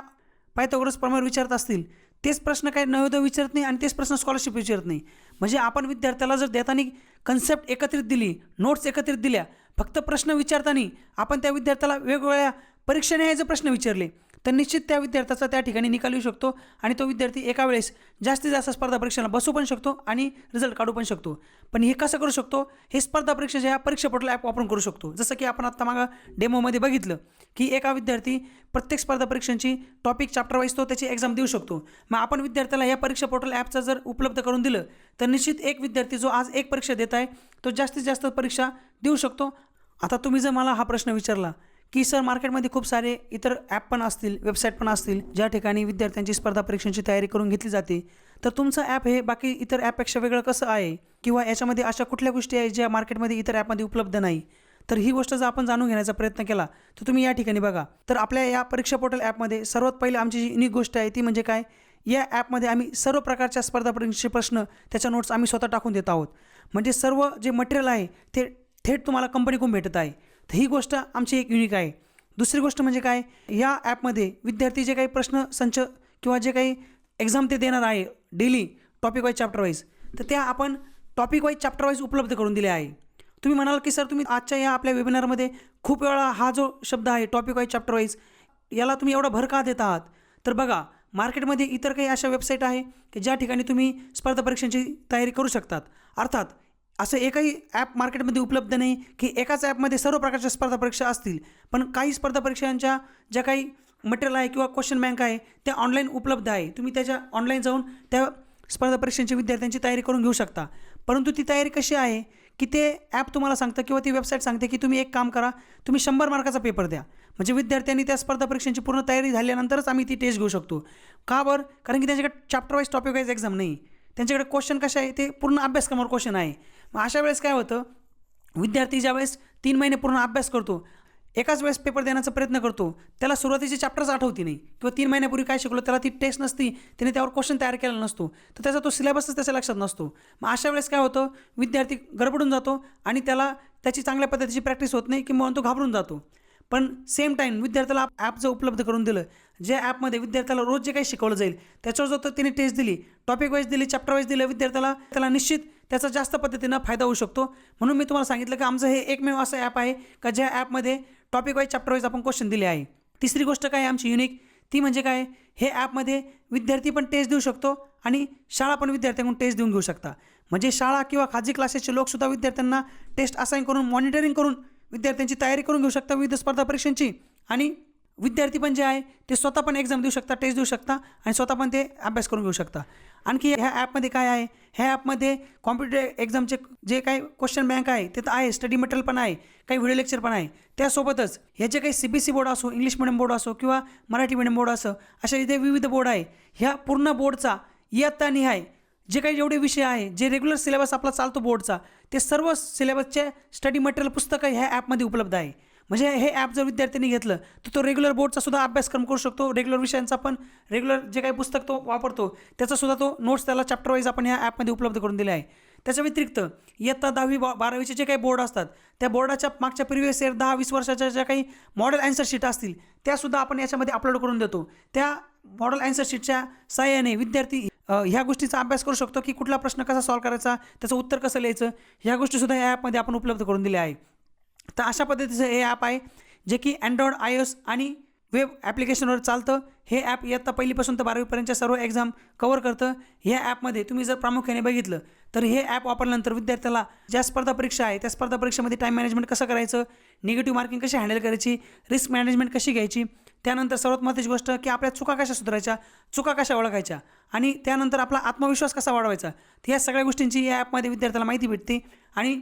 पायथागोरस प्रमेयावर विचारत असतील तेच प्रश्न काही नवोदय विचारत नाही आणि तेच प्रश्न स्कॉलरशिप विचारत नाही. म्हणजे आपण विद्यार्थ्याला जर देताना कन्सेप्ट एकत्रित दिली, नोट्स एकत्रित दिल्या, फक्त प्रश्न विचारताना आपण त्या विद्यार्थ्याला वेगवेगळ्या परीक्षेने जर प्रश्न विचारले तर निश्चित त्या विद्यार्थ्याचा त्या ठिकाणी निकाल येऊ शकतो आणि तो विद्यार्थी एका वेळेस जास्तीत जास्त स्पर्धा परीक्षेला बसू पण शकतो आणि रिझल्ट काढू पण शकतो. पण हे कसं करू शकतो, हे स्पर्धा परीक्षेच्या ह्या परीक्षा पोर्टल ॲप वापरून करू शकतो. जसं की आपण आत्ता मागं डेमोमध्ये बघितलं की एका विद्यार्थी प्रत्येक स्पर्धा परीक्षांची टॉपिक चॅप्टर वाईज तो त्याची एक्झाम देऊ शकतो. मग आपण विद्यार्थ्याला या परीक्षा पोर्टल ॲपचं जर उपलब्ध करून दिलं तर निश्चित एक विद्यार्थी जो आज एक परीक्षा देत आहे तो जास्तीत जास्त परीक्षा देऊ शकतो. आता तुम्ही जर मला हा प्रश्न विचारला की सर मार्केटमध्ये खूप सारे इतर ॲप पण असतील, वेबसाईट पण असतील ज्या ठिकाणी विद्यार्थ्यांची स्पर्धा परीक्षांची तयारी करून घेतली जाते, तर तुमचं ॲप हे बाकी इतर ॲपपेक्षा वेगळं कसं आहे किंवा याच्यामध्ये अशा कुठल्या गोष्टी आहेत ज्या मार्केटमध्ये इतर ॲपमध्ये उपलब्ध नाही. तर ही गोष्ट जर आपण जाणून घेण्याचा प्रयत्न केला तर तुम्ही या ठिकाणी बघा. तर आपल्या या परीक्षा पोर्टल ॲपमध्ये सर्वात पहिले आमची जी युनिक गोष्ट आहे ती म्हणजे काय, या ॲपमध्ये आम्ही सर्व प्रकारच्या स्पर्धा परीक्षेचे प्रश्न त्याच्या नोट्स आम्ही स्वतः टाकून देत आहोत. म्हणजे सर्व जे मटेरियल आहे ते थेट तुम्हाला कंपनीकडून भेटत आहे. तर ही गोष्ट आमची एक युनिक आहे. दुसरी गोष्ट म्हणजे काय, या ॲपमध्ये विद्यार्थी जे काही प्रश्न संच किंवा जे काही एक्झाम ते देणार आहे daily topic wise chapter wise, तर त्या आपण टॉपिक वाईज चॅप्टर वाईज उपलब्ध करून दिले आहे. तुम्ही म्हणाल की सर तुम्ही आजच्या या आपल्या वेबिनारमध्ये खूप वेळा हा जो शब्द आहे टॉपिक वाईज चॅप्टर वाईज याला तुम्ही एवढा भर का देत आहात. तर बघा, मार्केटमध्ये इतर काही अशा वेबसाईट आहे की ज्या ठिकाणी तुम्ही स्पर्धा परीक्षांची तयारी करू शकतात. अर्थात असं एकही ॲप मार्केटमध्ये उपलब्ध नाही की एकाच ॲपमध्ये सर्व प्रकारच्या स्पर्धा परीक्षा असतील. पण काही स्पर्धा परीक्षांच्या ज्या काही मटेरियल आहे किंवा क्वेश्चन बँक आहे त्या ऑनलाईन उपलब्ध आहे. तुम्ही त्याच्या ऑनलाईन जाऊन त्या स्पर्धा परीक्षांच्या विद्यार्थ्यांची तयारी करून घेऊ शकता. परंतु ती तयारी कशी आहे की ते ॲप तुम्हाला सांगतं किंवा ती वेबसाईट सांगते की तुम्ही एक काम करा, तुम्ही 100 मार्काचा पेपर द्या. म्हणजे विद्यार्थ्यांनी त्या स्पर्धा परीक्षांची पूर्ण तयारी झाल्यानंतरच आम्ही ती टेस्ट घेऊ शकतो. का बरं? कारण की त्यांच्याकडे chapter wise topic wise exam नाही. त्यांच्याकडे क्वेश्चन कसे आहे ते पूर्ण अभ्यासक्रमावर क्वेश्चन आहे. मग अशा वेळेस काय होतं, विद्यार्थी ज्यावेळेस 3 महिने पूर्ण अभ्यास करतो, एकाच वेळेस पेपर देण्याचा प्रयत्न करतो, त्याला सुरुवातीचे चॅप्टर्स आठवती नाही किंवा 3 महिन्यापूर्वी काय शिकलो त्याला ती टेस्ट नसती, त्याने त्यावर क्वेश्चन तयार केला नसतो, तर त्याचा तो सिलेबसच त्याच्या लक्षात नसतो. मग अशा वेळेस काय होतं, विद्यार्थी गडबडून जातो आणि त्याला त्याची चांगल्या पद्धतीची प्रॅक्टिस होत नाही किंवा तो घाबरून जातो. पण सेम टाईम विद्यार्थ्याला ॲप जर उपलब्ध करून दिलं, जे ॲपमध्ये विद्यार्थ्याला रोज जे काही शिकवलं जाईल त्याच्यावर जर त्याने टेस्ट दिली, टॉपिक वाईज दिली, चॅप्टर वाईज दिलं, त्याला निश्चित त्याचा जास्त पद्धतीनं फायदा होऊ शकतो. म्हणून मी तुम्हाला सांगितलं की आमचं हे एकमेव असं ॲप आहे का ज्या ॲपमध्ये टॉपिक वाईज चॅप्टर वाईज आपण क्वेश्चन दिले आहे. तिसरी गोष्ट काय आहे आमची युनिक, ती म्हणजे काय, हे ॲपमध्ये विद्यार्थी पण टेस्ट देऊ शकतो आणि शाळा पण विद्यार्थ्यांकडून टेस्ट देऊन घेऊ शकता. म्हणजे शाळा किंवा खाजगी क्लासेसचे लोकसुद्धा विद्यार्थ्यांना टेस्ट असाइन करून मॉनिटरिंग करून विद्यार्थ्यांची तयारी करून घेऊ शकता विविध स्पर्धा परीक्षांची. आणि विद्यार्थी पण जे आहे ते स्वतः पण एक्झाम देऊ शकता, टेस्ट देऊ शकता आणि स्वतः पण ते अभ्यास करून घेऊ शकता. आणखी ह्या ॲपमध्ये काय आहे, ह्या ॲपमध्ये कॉम्पिटेटिव्ह एक्झामचे जे काही क्वेश्चन बँक आहे ते तर आहे, स्टडी मटेरियल पण आहे, काही व्हिडिओ लेक्चर पण आहे. त्यासोबतच हे जे काही CBSE बोर्ड असो, इंग्लिश मिडियम बोर्ड असो किंवा मराठी मिडियम बोर्ड असो, अशा इथे विविध बोर्ड आहे. ह्या पूर्ण बोर्डचा इयत्तानिहाय जे काही जेवढे विषय आहे, जे रेग्युलर सिलेबस आपला चालतो बोर्डचा, ते सर्व सिलेबसचे स्टडी मटेरियल पुस्तकं ह्या ॲपमध्ये उपलब्ध आहे. म्हणजे हे ॲप जर विद्यार्थ्यांनी घेतलं तर तो रेग्युलर बोर्डचा सुद्धा अभ्यासक्रम करू शकतो. रेग्युलर विषयांचा पण रेग्युलर जे काही पुस्तक तो वापरतो त्याचासुद्धा तो नोट्स त्याला चॅप्टर वाईज आपण ह्या ॲपमध्ये उपलब्ध करून दिले आहे. त्याच्या व्यतिरिक्त इयत्ता 10वी 12वीचे जे काही बोर्ड असतात त्या बोर्डाच्या मागच्या प्रिव्हियस इयर 10-20 वर्षाच्या ज्या काही मॉडेल ॲन्सर शीट असतील त्यासुद्धा आपण याच्यामध्ये अपलोड करून देतो. त्या मॉडेल ॲन्सर शीटच्या सहाय्याने विद्यार्थी ह्या गोष्टीचा अभ्यास करू शकतो की कुठला प्रश्न कसा सॉल्व करायचा, त्याचं उत्तर कसं लिहायचं, ह्या गोष्टीसुद्धा या ॲपमध्ये आपण उपलब्ध करून दिल्या आहे. तर अशा पद्धतीचं हे ॲप आहे जे की अँड्रॉइड, iOS आणि वेब ॲप्लिकेशनवर चालतं. हे ॲप इयत्ता 1ली पासून तर 12वीपर्यंतच्या सर्व एक्झाम कव्हर करतं. ह्या ॲपमध्ये तुम्ही जर प्रामुख्याने बघितलं तर हे ॲप वापरल्यानंतर विद्यार्थ्याला ज्या स्पर्धा परीक्षा आहे त्या स्पर्धा परीक्षेमध्ये टाईम मॅनेजमेंट कसं करायचं, निगेटिव्ह मार्किंग कशी हँडल करायची, रिस्क मॅनेजमेंट कशी घ्यायची, त्यानंतर सर्वात महत्त्वाची गोष्ट की आपल्या चुका कशा सुधारायच्या, चुका कशा ओळखायच्या आणि त्यानंतर आपला आत्मविश्वास कसा वाढवायचा, ह्या सगळ्या गोष्टींची या ॲपमध्ये विद्यार्थ्याला माहिती भेटते आणि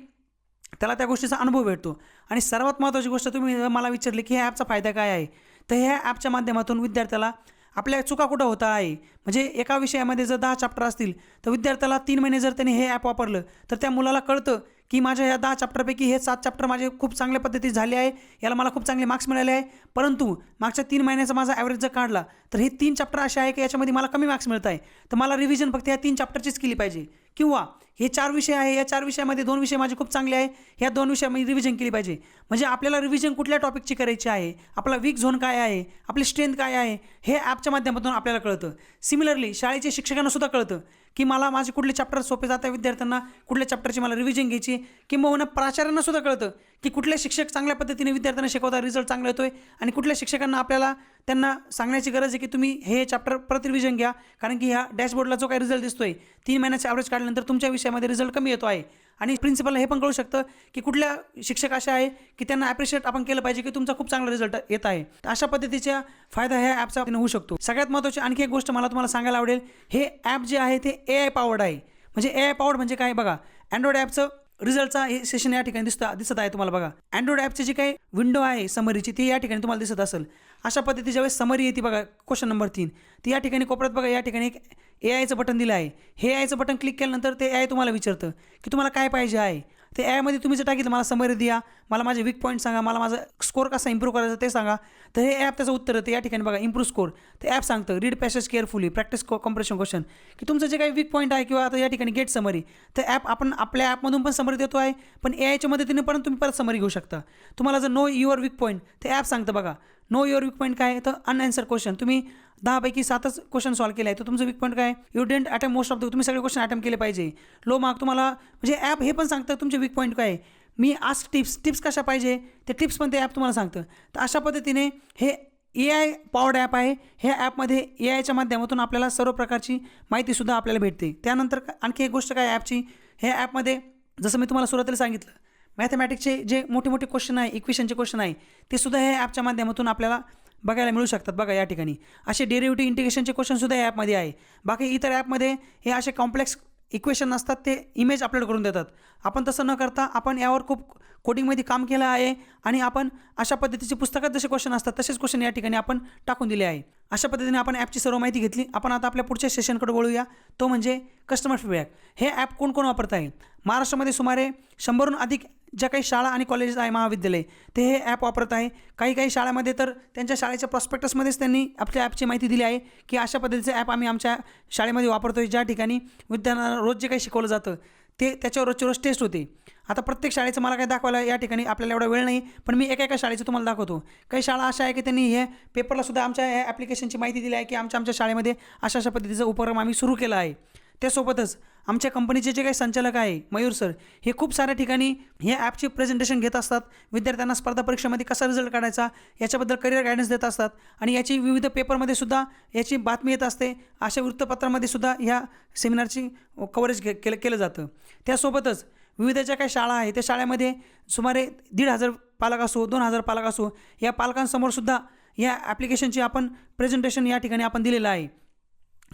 त्याला त्या गोष्टीचा अनुभव भेटतो. आणि सर्वात महत्त्वाची गोष्ट तुम्ही मला विचारली की ह्या ॲपचा फायदा काय आहे, तर ह्या ॲपच्या माध्यमातून विद्यार्थ्याला आपल्या चुका कुठं होता आहे. म्हणजे एका विषयामध्ये जर 10 चॅप्टर असतील तर विद्यार्थ्याला 3 महिने जर त्याने हे ॲप वापरलं तर त्या मुलाला कळतं की माझ्या ह्या 10 चॅप्टरपैकी हे 7 चॅप्टर माझे खूप चांगल्या पद्धतीत झाले आहे, याला मला खूप चांगले मार्क्स मिळाले आहे. परंतु मागच्या 3 महिन्याचा माझा ॲव्हरेज जर काढला तर हे 3 चॅप्टर असे आहे की याच्यामध्ये मला कमी मार्क्स मिळत आहे, तर मला रिव्हिजन फक्त ह्या 3 चॅप्टरचीच केली पाहिजे. किंवा हे 4 विषय आहे, या 4 विषयामध्ये 2 विषय माझे खूप चांगले आहे, ह्या 2 विषयामध्ये रिव्हिजन केली पाहिजे. म्हणजे आपल्याला रिव्हिजन कुठल्या टॉपिकची करायची आहे, आपला वीक झोन काय आहे, आपली स्ट्रेंथ काय आहे, हे ॲपच्या माध्यमातून आपल्याला कळतं. सिमिलरली शाळेच्या शिक्षकांनासुद्धा कळतं की मला माझे कुठले चॅप्टर सोपे जात आहे, विद्यार्थ्यांना कुठल्या चॅप्टरची मला रिव्हिजन घ्यायची. किंबहुना प्राचार्यांनासुद्धा कळतं की कुठले शिक्षक चांगल्या पद्धतीने विद्यार्थ्यांना शिकवता, रिझल्ट चांगला येतो आहे आणि कुठल्या शिक्षकांना आपल्याला त्यांना सांगण्याची गरज आहे की तुम्ही हे चॅप्टर परत रिव्हिजन घ्या, कारण की ह्या डॅशबोर्डला जो काही रिझल्ट दिसतो आहे 3 महिन्याचा ॲव्हरेज काढल्यानंतर तुमच्या विषयामध्ये रिझल्ट कमी येतो आहे. आणि प्रिन्सिपलला हे पण कळू शकतं की कुठल्या शिक्षक असे आहे की त्यांना ॲप्रिशिएट आपण केलं पाहिजे की तुमचा खूप चांगला रिझल्ट येत आहे. तर अशा पद्धतीचा फायदा ह्या ॲपचा होऊ शकतो. सगळ्यात महत्त्वाची आणखी एक गोष्ट मला तुम्हाला सांगायला आवडेल, हे ॲप जे आहे ते AI पॉवर्ड आहे. म्हणजे AI पॉवर्ड म्हणजे काय बघा, अँड्रॉइड ॲपचं रिझल्टचा हे सेशन या ठिकाणी दिसत आहे तुम्हाला. बघा अँड्रॉइड ॲपची जी काही विंडो आहे समरीची ती या ठिकाणी तुम्हाला दिसत असेल. अशा पद्धतीच्या वेळेस समरी येते बघा, क्वेश्चन नंबर 3 ती या ठिकाणी कोपऱ्यात बघा, या ठिकाणी एक AIचं बटन दिलं आहे. हे AIचं बटन क्लिक केल्यानंतर ते AI तुम्हाला विचारतं की तुम्हाला काय पाहिजे आहे. ते AIमध्ये तुम्ही जर टाकितलं मला समरी द्या, मला माझे वीक पॉईंट सांगा, मला माझा स्कोअर कसा इम्प्रूव्ह करायचा ते सांगा, तर हे ॲप त्याचं उत्तर देतं. या ठिकाणी बघा इम्प्रूव्ह स्कोअर, ते ॲप सांगतं read passage carefully, practice compression question, की तुमचं जे काही वीक पॉईंट आहे किंवा आता या ठिकाणी गेट समरी, तर ॲप आपण आपल्या ॲपमधून पण समरी देतो आहे, पण AIच्या मदतीने पण तुम्ही परत समरी घेऊ शकता. तुम्हाला जर नो युअर वीक पॉईंट, ते ॲप सांगतं बघा नो युअर वीक पॉईंट काय आहे, तर अनआन्सर क्वेश्चन, तुम्ही 10 पैकी 7च क्वेश्चन सॉल्व केले आहे, तर तुमचं वीक पॉईंट काय, you don't attempt most of the, तुम्ही सगळे क्वेश्चन अटेम्प्ट केले पाहिजे. लो मार्क तुम्हाला, म्हणजे ॲप हे पण सांगतं तुमचे वीक पॉईंट काय आहे. मी आस्क टिप्स कशा पाहिजे ते टिप्स पण ते ॲप तुम्हाला सांगतं. तर अशा पद्धतीने हे AI पॉवर्ड ॲप आहे. ह्या ॲपमध्ये AIच्या माध्यमातून आपल्याला सर्व प्रकारची माहितीसुद्धा आपल्याला भेटते. त्यानंतर आणखी एक गोष्ट काय ॲपची, ह्या ॲपमध्ये जसं मी तुम्हाला सुरुवातीला सांगितलं, मॅथमॅटिक्सचे जे मोठे मोठे क्वेश्चन आहे, इक्वेशनचे क्वेश्चन आहे, ते सुद्धा हे ॲपच्या माध्यमातून आपल्याला बघायला मिळू शकतात. बघा या ठिकाणी असे डेरिव्हेटिव्ह इंटिग्रेशनचे क्वेश्चनसुद्धा या ॲपमध्ये आहे. बाकी इतर ॲपमध्ये हे असे कॉम्प्लेक्स इक्वेशन नसतात, ते इमेज अपलोड करून देतात. आपण तसं न करता आपण यावर खूप कोडिंगमध्ये काम केलं आहे आणि आपण अशा पद्धतीचे पुस्तकात जसे क्वेश्चन असतात तसेच क्वेश्चन या ठिकाणी आपण टाकून दिले आहे. अशा पद्धतीने आपण ॲपची सर्व माहिती घेतली. आपण आता आपल्या पुढच्या सेशनकडे वळूया, तो म्हणजे कस्टमर फीडबॅक. हे ॲप कोण कोण वापरत आहे? महाराष्ट्रामध्ये सुमारे 100हून अधिक ज्या काही शाळा आणि कॉलेजेस आहे, महाविद्यालय, ते हे ॲप वापरत आहे. काही शाळामध्ये तर त्यांच्या शाळेच्या प्रॉस्पेक्टसमध्येच त्यांनी आपल्या ॲपची माहिती दिली आहे की अशा पद्धतीचे ॲप आम्ही आमच्या शाळेमध्ये वापरतो आहे, ज्या ठिकाणी विद्यार्थ्यांना रोज जे काही शिकवलं जातं ते त्याच्यावर रोजची रोज टेस्ट होते. आता प्रत्येक शाळेचं मला काय दाखवायला या ठिकाणी आपल्याला एवढा वेळ नाही, पण मी एका शाळेचं तुम्हाला दाखवतो. काही शाळा अशा आहे की त्यांनी हे पेपरलासुद्धा आमच्या ह्या ॲप्लिकेशनची माहिती दिली आहे की आमच्या शाळेमध्ये अशा पद्धतीचा उपक्रम आम्ही सुरू केला आहे. त्यासोबतच आमच्या कंपनीचे जे काही संचालक आहे मयूर सर, हे खूप साऱ्या ठिकाणी हे ॲपची प्रेझेंटेशन घेत असतात. विद्यार्थ्यांना स्पर्धा परीक्षेमध्ये कसा रिझल्ट काढायचा याच्याबद्दल करिअर गायडन्स देत असतात आणि याची विविध पेपरमध्ये सुद्धा याची बातमी येत असते. अशा वृत्तपत्रामध्ये सुद्धा ह्या सेमिनारची कव्हरेज केलं जातं. त्यासोबतच विविध ज्या काही शाळा आहे त्या शाळेमध्ये सुमारे 1,500 पालक असो, 2,000 पालक असो, या पालकांसमोरसुद्धा या ॲप्लिकेशनची आपण प्रेझेंटेशन या ठिकाणी आपण दिलेलं आहे.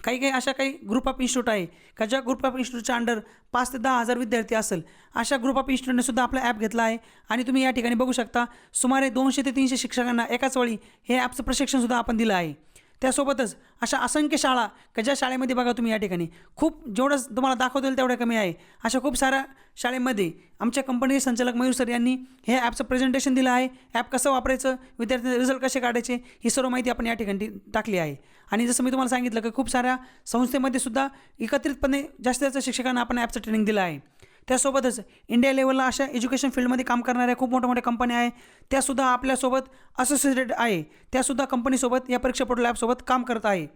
काही अशा काही ग्रुप ऑफ इन्स्टिट्यूट आहे का ज्या ग्रुप ऑफ इन्स्टिट्यूटच्या अंडर 5 ते 10,000 विद्यार्थी असेल, अशा ग्रुप ऑफ इन्स्टिट्यूटने सुद्धा आपला ॲप घेतला आहे. आणि तुम्ही या ठिकाणी बघू शकता सुमारे 200 ते 300 शिक्षकांना एकाच वेळी हे ॲपचं प्रशिक्षणसुद्धा आपण दिलं आहे. त्यासोबतच अशा असंख्य शाळा का ज्या शाळेमध्ये बघा तुम्ही या ठिकाणी खूप जेवढं तुम्हाला दाखवता येईल तेवढं कमी आहे. अशा खूप साऱ्या शाळेमध्ये आमच्या कंपनीचे संचालक मयूर सर यांनी हे ॲपचं प्रेझेंटेशन दिलं आहे. ॲप कसं वापरायचं, विद्यार्थ्यांचे रिझल्ट कसे काढायचे, ही सर्व माहिती आपण या ठिकाणी टाकली आहे. आणि जसं मी तुम्हाला सांगितलं की खूप साऱ्या संस्थेमध्ये सुद्धा एकत्रितपणे जास्तीत जास्त शिक्षकांना आपण ॲपचं ट्रेनिंग दिलं आहे. त्यासोबतच इंडिया लेवलला अशा एज्युकेशन फील्डमध्ये काम करणाऱ्या खूप मोठ्या कंपन्या आहे, त्यासुद्धा आपल्यासोबत असोसिएटेड आहे. त्यासुद्धा कंपनीसोबत या परीक्षा पोर्टल ॲपसोबत काम करत आहे.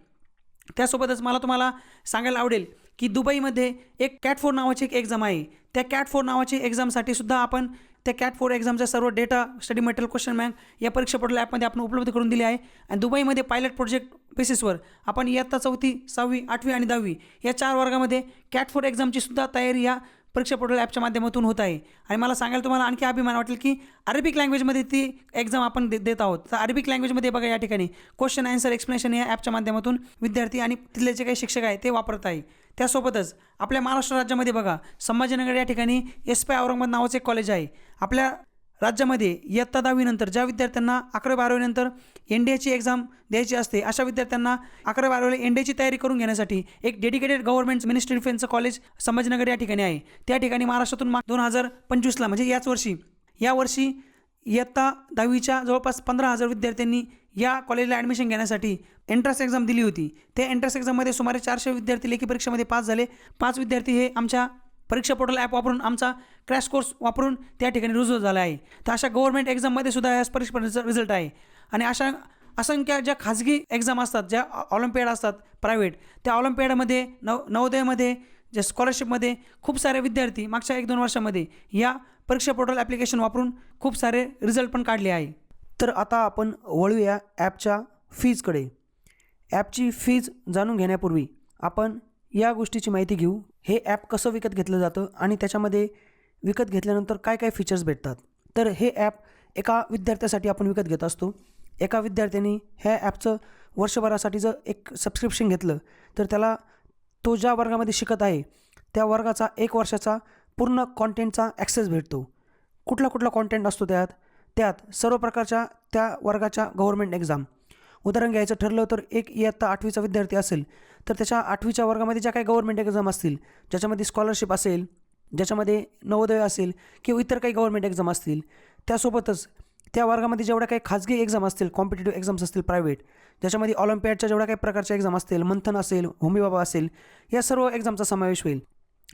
त्यासोबतच मला तुम्हाला सांगायला आवडेल की दुबईमध्ये एक CAT 4 नावाची एक एक्झाम आहे. त्या CAT 4 नावाची एक्झामसाठी सुद्धा आपण त्या CAT 4 एक्झामचा सर्व data, study material, question bank या परीक्षा पोर्टल ॲपमध्ये आपण उपलब्ध करून दिली आहे. आणि दुबईमध्ये पायलट प्रोजेक्ट बेसिसवर आपण इयत्ता 4थी, 6वी, 8वी आणि 10वी या 4 वर्गामध्ये CAT 4 एक्झामची सुद्धा तयारी या परीक्षा पोर्टल ॲपच्या माध्यमातून होत आहे. आणि मला सांगायला तुम्हाला आणखी अभिमान वाटेल की अरेबिक लँग्वेजमध्ये ती एक्झाम आपण देत आहोत. तर अरेबिक लँग्वेजमध्ये बघा या ठिकाणी क्वेश्चन आन्सर एक्सप्लेनेशन या ॲपच्या माध्यमातून विद्यार्थी आणि तिथले जे काही शिक्षक आहे ते वापरत आहे. त्यासोबतच आपल्या महाराष्ट्र राज्यामध्ये बघा संभाजीनगर या ठिकाणी SPI औरंगाबाद नावाचे एक कॉलेज आहे. आपल्या राज्यामध्ये इयत्ता 10वी नंतर ज्या विद्यार्थ्यांना 11वी-12वी नंतर NDAची एक्झाम द्यायची असते, अशा विद्यार्थ्यांना 11वी-12वीला NDAची तयारी करून घेण्यासाठी एक डेडिकेटेड गव्हर्नमेंट मिनिस्ट्री डिफेन्सचं कॉलेज संभाजीनगर या ठिकाणी आहे. त्या ठिकाणी महाराष्ट्रातून 2025ला म्हणजे यावर्षी इयत्ता 10वीच्या जवळपास 15,000 विद्यार्थ्यांनी या कॉलेजला ॲडमिशन घेण्यासाठी एंट्रन्स एक्झाम दिली होती. त्या एंट्रन्स एक्झाममध्ये सुमारे 400 विद्यार्थी लेखी परीक्षेमध्ये पास झाले. 5 विद्यार्थी हे आमच्या परीक्षा पोर्टल ॲप वापरून, आमचा क्रॅश कोर्स वापरून त्या ठिकाणी रुजू झाला आहे. तर अशा गव्हर्नमेंट एक्झाममध्ये सुद्धा या परीक्षेचा रिझल्ट आहे. आणि अशा असंख्य ज्या खाजगी एक्झाम असतात, ज्या ऑलिम्पियाड असतात प्रायव्हेट, त्या ऑलिम्पियाडमध्ये नवोदयमध्ये, ज्या स्कॉलरशिपमध्ये खूप सारे विद्यार्थी मागच्या 1-2 वर्षामध्ये या परीक्षा पोर्टल ॲप्लिकेशन वापरून खूप सारे रिझल्ट पण काढले आहे. तर आता आपण वळूया ॲपच्या फीजकडे. ॲपची फीज जाणून घेण्यापूर्वी आपण या गोष्टीची माहिती घेऊ, हे ॲप कसं विकत घेतलं जातं आणि त्याच्यामध्ये विकत घेतल्यानंतर काय काय फीचर्स भेटतात. तर हे ॲप एका विद्यार्थ्यासाठी आपण विकत घेत असतो. एका विद्यार्थ्याने ह्या ॲपचं वर्षभरासाठी जर एक सबस्क्रिप्शन घेतलं तर त्याला तो ज्या वर्गामध्ये शिकत आहे त्या वर्गाचा 1 वर्षाचा पूर्ण कॉन्टेंटचा ॲक्सेस भेटतो. कुठला कॉन्टेंट असतो त्यात सर्व प्रकारच्या त्या वर्गाच्या गव्हर्नमेंट एक्झाम. उदाहरण घ्यायचं ठरलं तर एक इयत्ता 8वीचा विद्यार्थी असेल तर त्याच्या 8वीच्या वर्गामध्ये ज्या काही गव्हर्नमेंट एक्झाम असतील, ज्याच्यामध्ये स्कॉलरशिप असेल, ज्याच्यामध्ये नवोदय असेल किंवा इतर काही गव्हर्नमेंट एक्झाम असतील, त्यासोबतच त्या वर्गामध्ये जेवढ्या काही खाजगी एक्झाम असतील, कॉम्पिटेटिव्ह एक्झाम्स असतील प्रायव्हेट, ज्याच्यामध्ये ऑलिम्पियाडच्या जेवढ्या काही प्रकारच्या एक्झाम असतील, मंथन असेल, होमी बाबा असेल, या सर्व एक्झामचा समावेश होईल.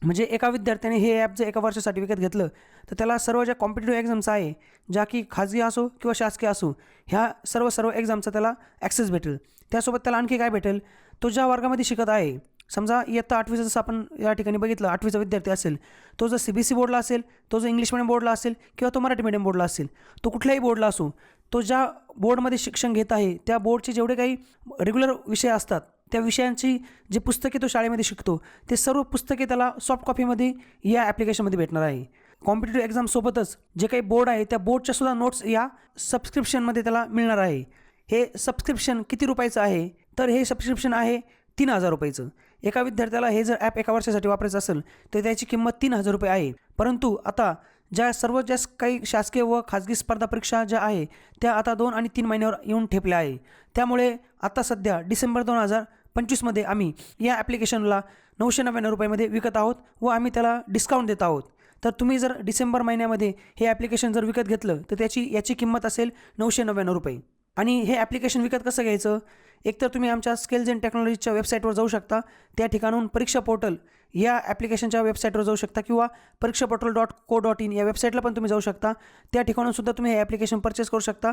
म्हणजे एका विद्यार्थ्याने हे ॲप जर एका वर्षासाठी विकत घेतलं तर त्याला सर्व ज्या कॉम्पिटेटिव्ह एक्झाम्स आहे, ज्या की खाजगी असो किंवा शासकीय असो, ह्या सर्व एक्झामचा त्याला ॲक्सेस भेटेल. त्यासोबत त्याला आणखी काय भेटेल, तो ज्या वर्गामध्ये शिकत आहे, समजा इयत्ता 8वीचं जसं आपण या ठिकाणी बघितलं, 8वीचा विद्यार्थी असेल, तो जर CBSE बोर्डला असेल, तो जर इंग्लिश मिडियम बोर्डला असेल किंवा तो मराठी मिडियम बोर्डला असेल, तो कुठल्याही बोर्डला असो, तो ज्या बोर्डमध्ये शिक्षण घेत आहे त्या बोर्डचे जेवढे काही रेग्युलर विषय असतात, त्या विषयांची जे पुस्तके तो शाळेमध्ये शिकतो ते सर्व पुस्तके त्याला सॉफ्ट कॉपीमध्ये या ॲप्लिकेशनमध्ये भेटणार आहे. कॉम्पिटेटिव्ह एक्झामसोबतच जे काही बोर्ड आहे त्या बोर्डच्यासुद्धा नोट्स या सबस्क्रिप्शनमध्ये त्याला मिळणार आहे. हे सबस्क्रिप्शन किती रुपयाचं आहे, तर हे सबस्क्रिप्शन आहे 3,000 रुपयाचं. एका विद्यार्थ्याला हे जर ॲप एका वर्षासाठी वापरायचं असेल तर त्याची किंमत 3,000 रुपये आहे. परंतु आता ज्या काही शासकीय व खाजगी स्पर्धा परीक्षा ज्या आहे त्या आता 2 आणि 3 महिन्यावर येऊन ठेपल्या आहे. त्यामुळे आता सध्या डिसेंबर 2025मध्ये आम्ही या ॲप्लिकेशनला 999 रुपयामध्ये विकत आहोत व आम्ही त्याला डिस्काउंट देत आहोत. तर तुम्ही जर डिसेंबर महिन्यामध्ये हे ॲप्लिकेशन जर विकत घेतलं तर याची किंमत असेल 999 रुपये. आणि हे ॲप्लिकेशन विकत कसं घ्यायचं, एकतर तुम्ही आमच्या स्किल्स अँड टेक्नॉलॉजीच्या वेबसाईटवर जाऊ शकता, त्या ठिकाणून परीक्षा पोर्टल या ॲप्लिकेशनच्या वेबसाईटवर जाऊ शकता किंवा parikshaportal.co.in या वेबसाईटला पण तुम्ही जाऊ शकता. त्या ठिकाणूनसुद्धा तुम्ही हे ॲप्लिकेशन परचेस करू शकता.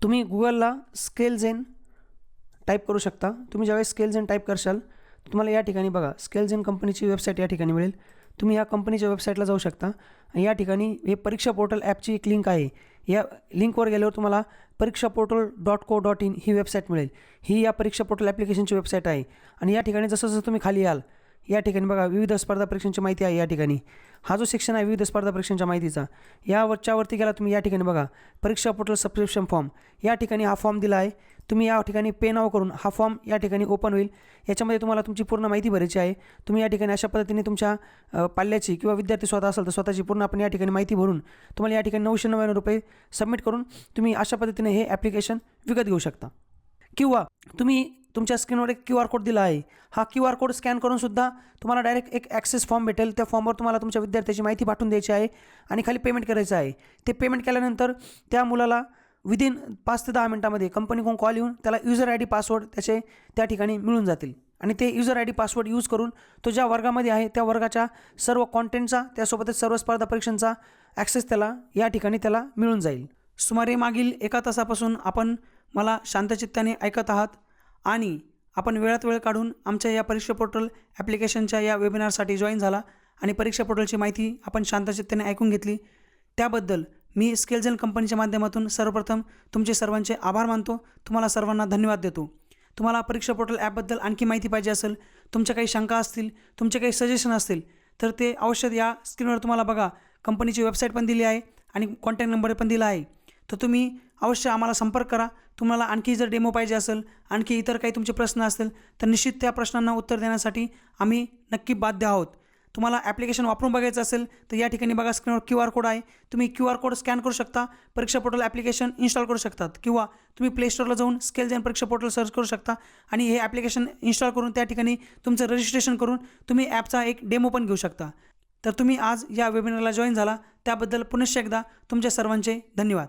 तुम्ही गुगलला स्किल्स अँड टाईप करू शकता. तुम्ही ज्यावेळेस स्किल्स अँड टाईप करशाल तुम्हाला या ठिकाणी बघा स्किल्स अँड कंपनीची वेबसाईट या ठिकाणी मिळेल. तुम्ही या कंपनीच्या वेबसाईटला जाऊ शकता आणि या ठिकाणी हे परीक्षा पोर्टल ॲपची एक लिंक आहे. या लिंकवर गेल्यावर तुम्हाला parikshaportal.co.in ही वेबसाईट मिळेल. ही या परीक्षा पोर्टल ॲप्लिकेशनची वेबसाईट आहे. आणि या ठिकाणी जसं तुम्ही खाली याल या ठिकाणी बघा विविध स्पर्धा परीक्षांची माहिती आहे. या ठिकाणी हा जो सेक्शन आहे विविध स्पर्धा परीक्षांच्या माहितीचा, यावरती गेला तुम्ही या ठिकाणी बघा परीक्षा पोर्टल सबस्क्रिप्शन फॉर्म, या ठिकाणी हा फॉर्म दिला आहे. तुम्ही या ठिकाणी पे नाव करून हा फॉर्म या ठिकाणी ओपन होईल. याच्यामध्ये तुम्हाला तुमची पूर्ण माहिती भरायची आहे. तुम्ही या ठिकाणी अशा पद्धतीने तुमच्या पाल्याची किंवा विद्यार्थी स्वतः असेल तर स्वतःची पूर्ण आपण या ठिकाणी माहिती भरून तुम्हाला या ठिकाणी 999 रुपये सबमिट करून तुम्ही अशा पद्धतीने हे ॲप्लिकेशन विकत घेऊ शकता. किंवा तुम्ही तुमच्या स्क्रीनवर एक QR कोड दिला आहे, हा QR कोड स्कॅन करूनसुद्धा तुम्हाला डायरेक्ट एक ॲक्सेस फॉर्म भेटेल. त्या फॉर्मवर तुम्हाला तुमच्या विद्यार्थ्याची माहिती पाठवून द्यायची आहे आणि खाली पेमेंट करायचं आहे. ते पेमेंट केल्यानंतर त्या मुलाला विदिन 5 ते 10 मिनटामध्ये कंपनीकडून कॉल येऊन त्याला युजर ID पासवर्ड त्या ठिकाणी मिळून जातील आणि ते युजर ID पासवर्ड यूज करून तो ज्या वर्गामध्ये आहे त्या वर्गाच्या सर्व कॉन्टेंटचा त्यासोबतच सर्व स्पर्धा परीक्षांचा ॲक्सेस त्याला मिळून जाईल. सुमारे मागील 1 तासापासून आपण मला शांतचित्ताने ऐकत आहात आणि आपण वेळात वेळ काढून आमच्या या परीक्षा पोर्टल ॲप्लिकेशनच्या या वेबिनारसाठी जॉईन झाला आणि परीक्षा पोर्टलची माहिती आपण शांतचित्ताने ऐकून घेतली. त्याबद्दल मी स्किल्स अँड कंपनीच्या माध्यमातून सर्वप्रथम तुमचे सर्वांचे आभार मानतो. तुम्हाला सर्वांना धन्यवाद देतो. तुम्हाला परीक्षा पोर्टल ॲपबद्दल आणखी माहिती पाहिजे असेल, तुमच्या काही शंका असतील, तुमचे काही सजेशन असतील तर ते अवश्य या स्क्रीनवर तुम्हाला बघा कंपनीची वेबसाईट पण दिली आहे आणि कॉन्टॅक्ट नंबर पण दिला आहे. तर तुम्ही अवश्य आम्हाला संपर्क करा. तुम्हाला आणखी जर डेमो पाहिजे असेल, आणखी इतर काही तुमचे प्रश्न असतील तर निश्चित त्या प्रश्नांना उत्तर देण्यासाठी आम्ही नक्की बाध्य आहोत. तुम्हाला ॲप्लिकेशन वापरून बघायचं असेल तर या ठिकाणी बघा स्क्रीनवर QR कोड आहे. तुम्ही QR कोड स्कॅन करू शकता, परीक्षा पोर्टल ॲप्लिकेशन इन्स्टॉल करू शकतात किंवा तुम्ही प्ले स्टोअरला जाऊन स्किल्स अँड परीक्षा पोर्टल सर्च करू शकता आणि हे ॲप्लिकेशन इन्स्टॉल करून त्या ठिकाणी तुमचं रजिस्ट्रेशन करून तुम्ही ॲपचा एक डेमो पण घेऊ शकता. तर तुम्ही आज या वेबिनारला जॉईन झाला त्याबद्दल पुनश्च एकदा तुमच्या सर्वांचे धन्यवाद.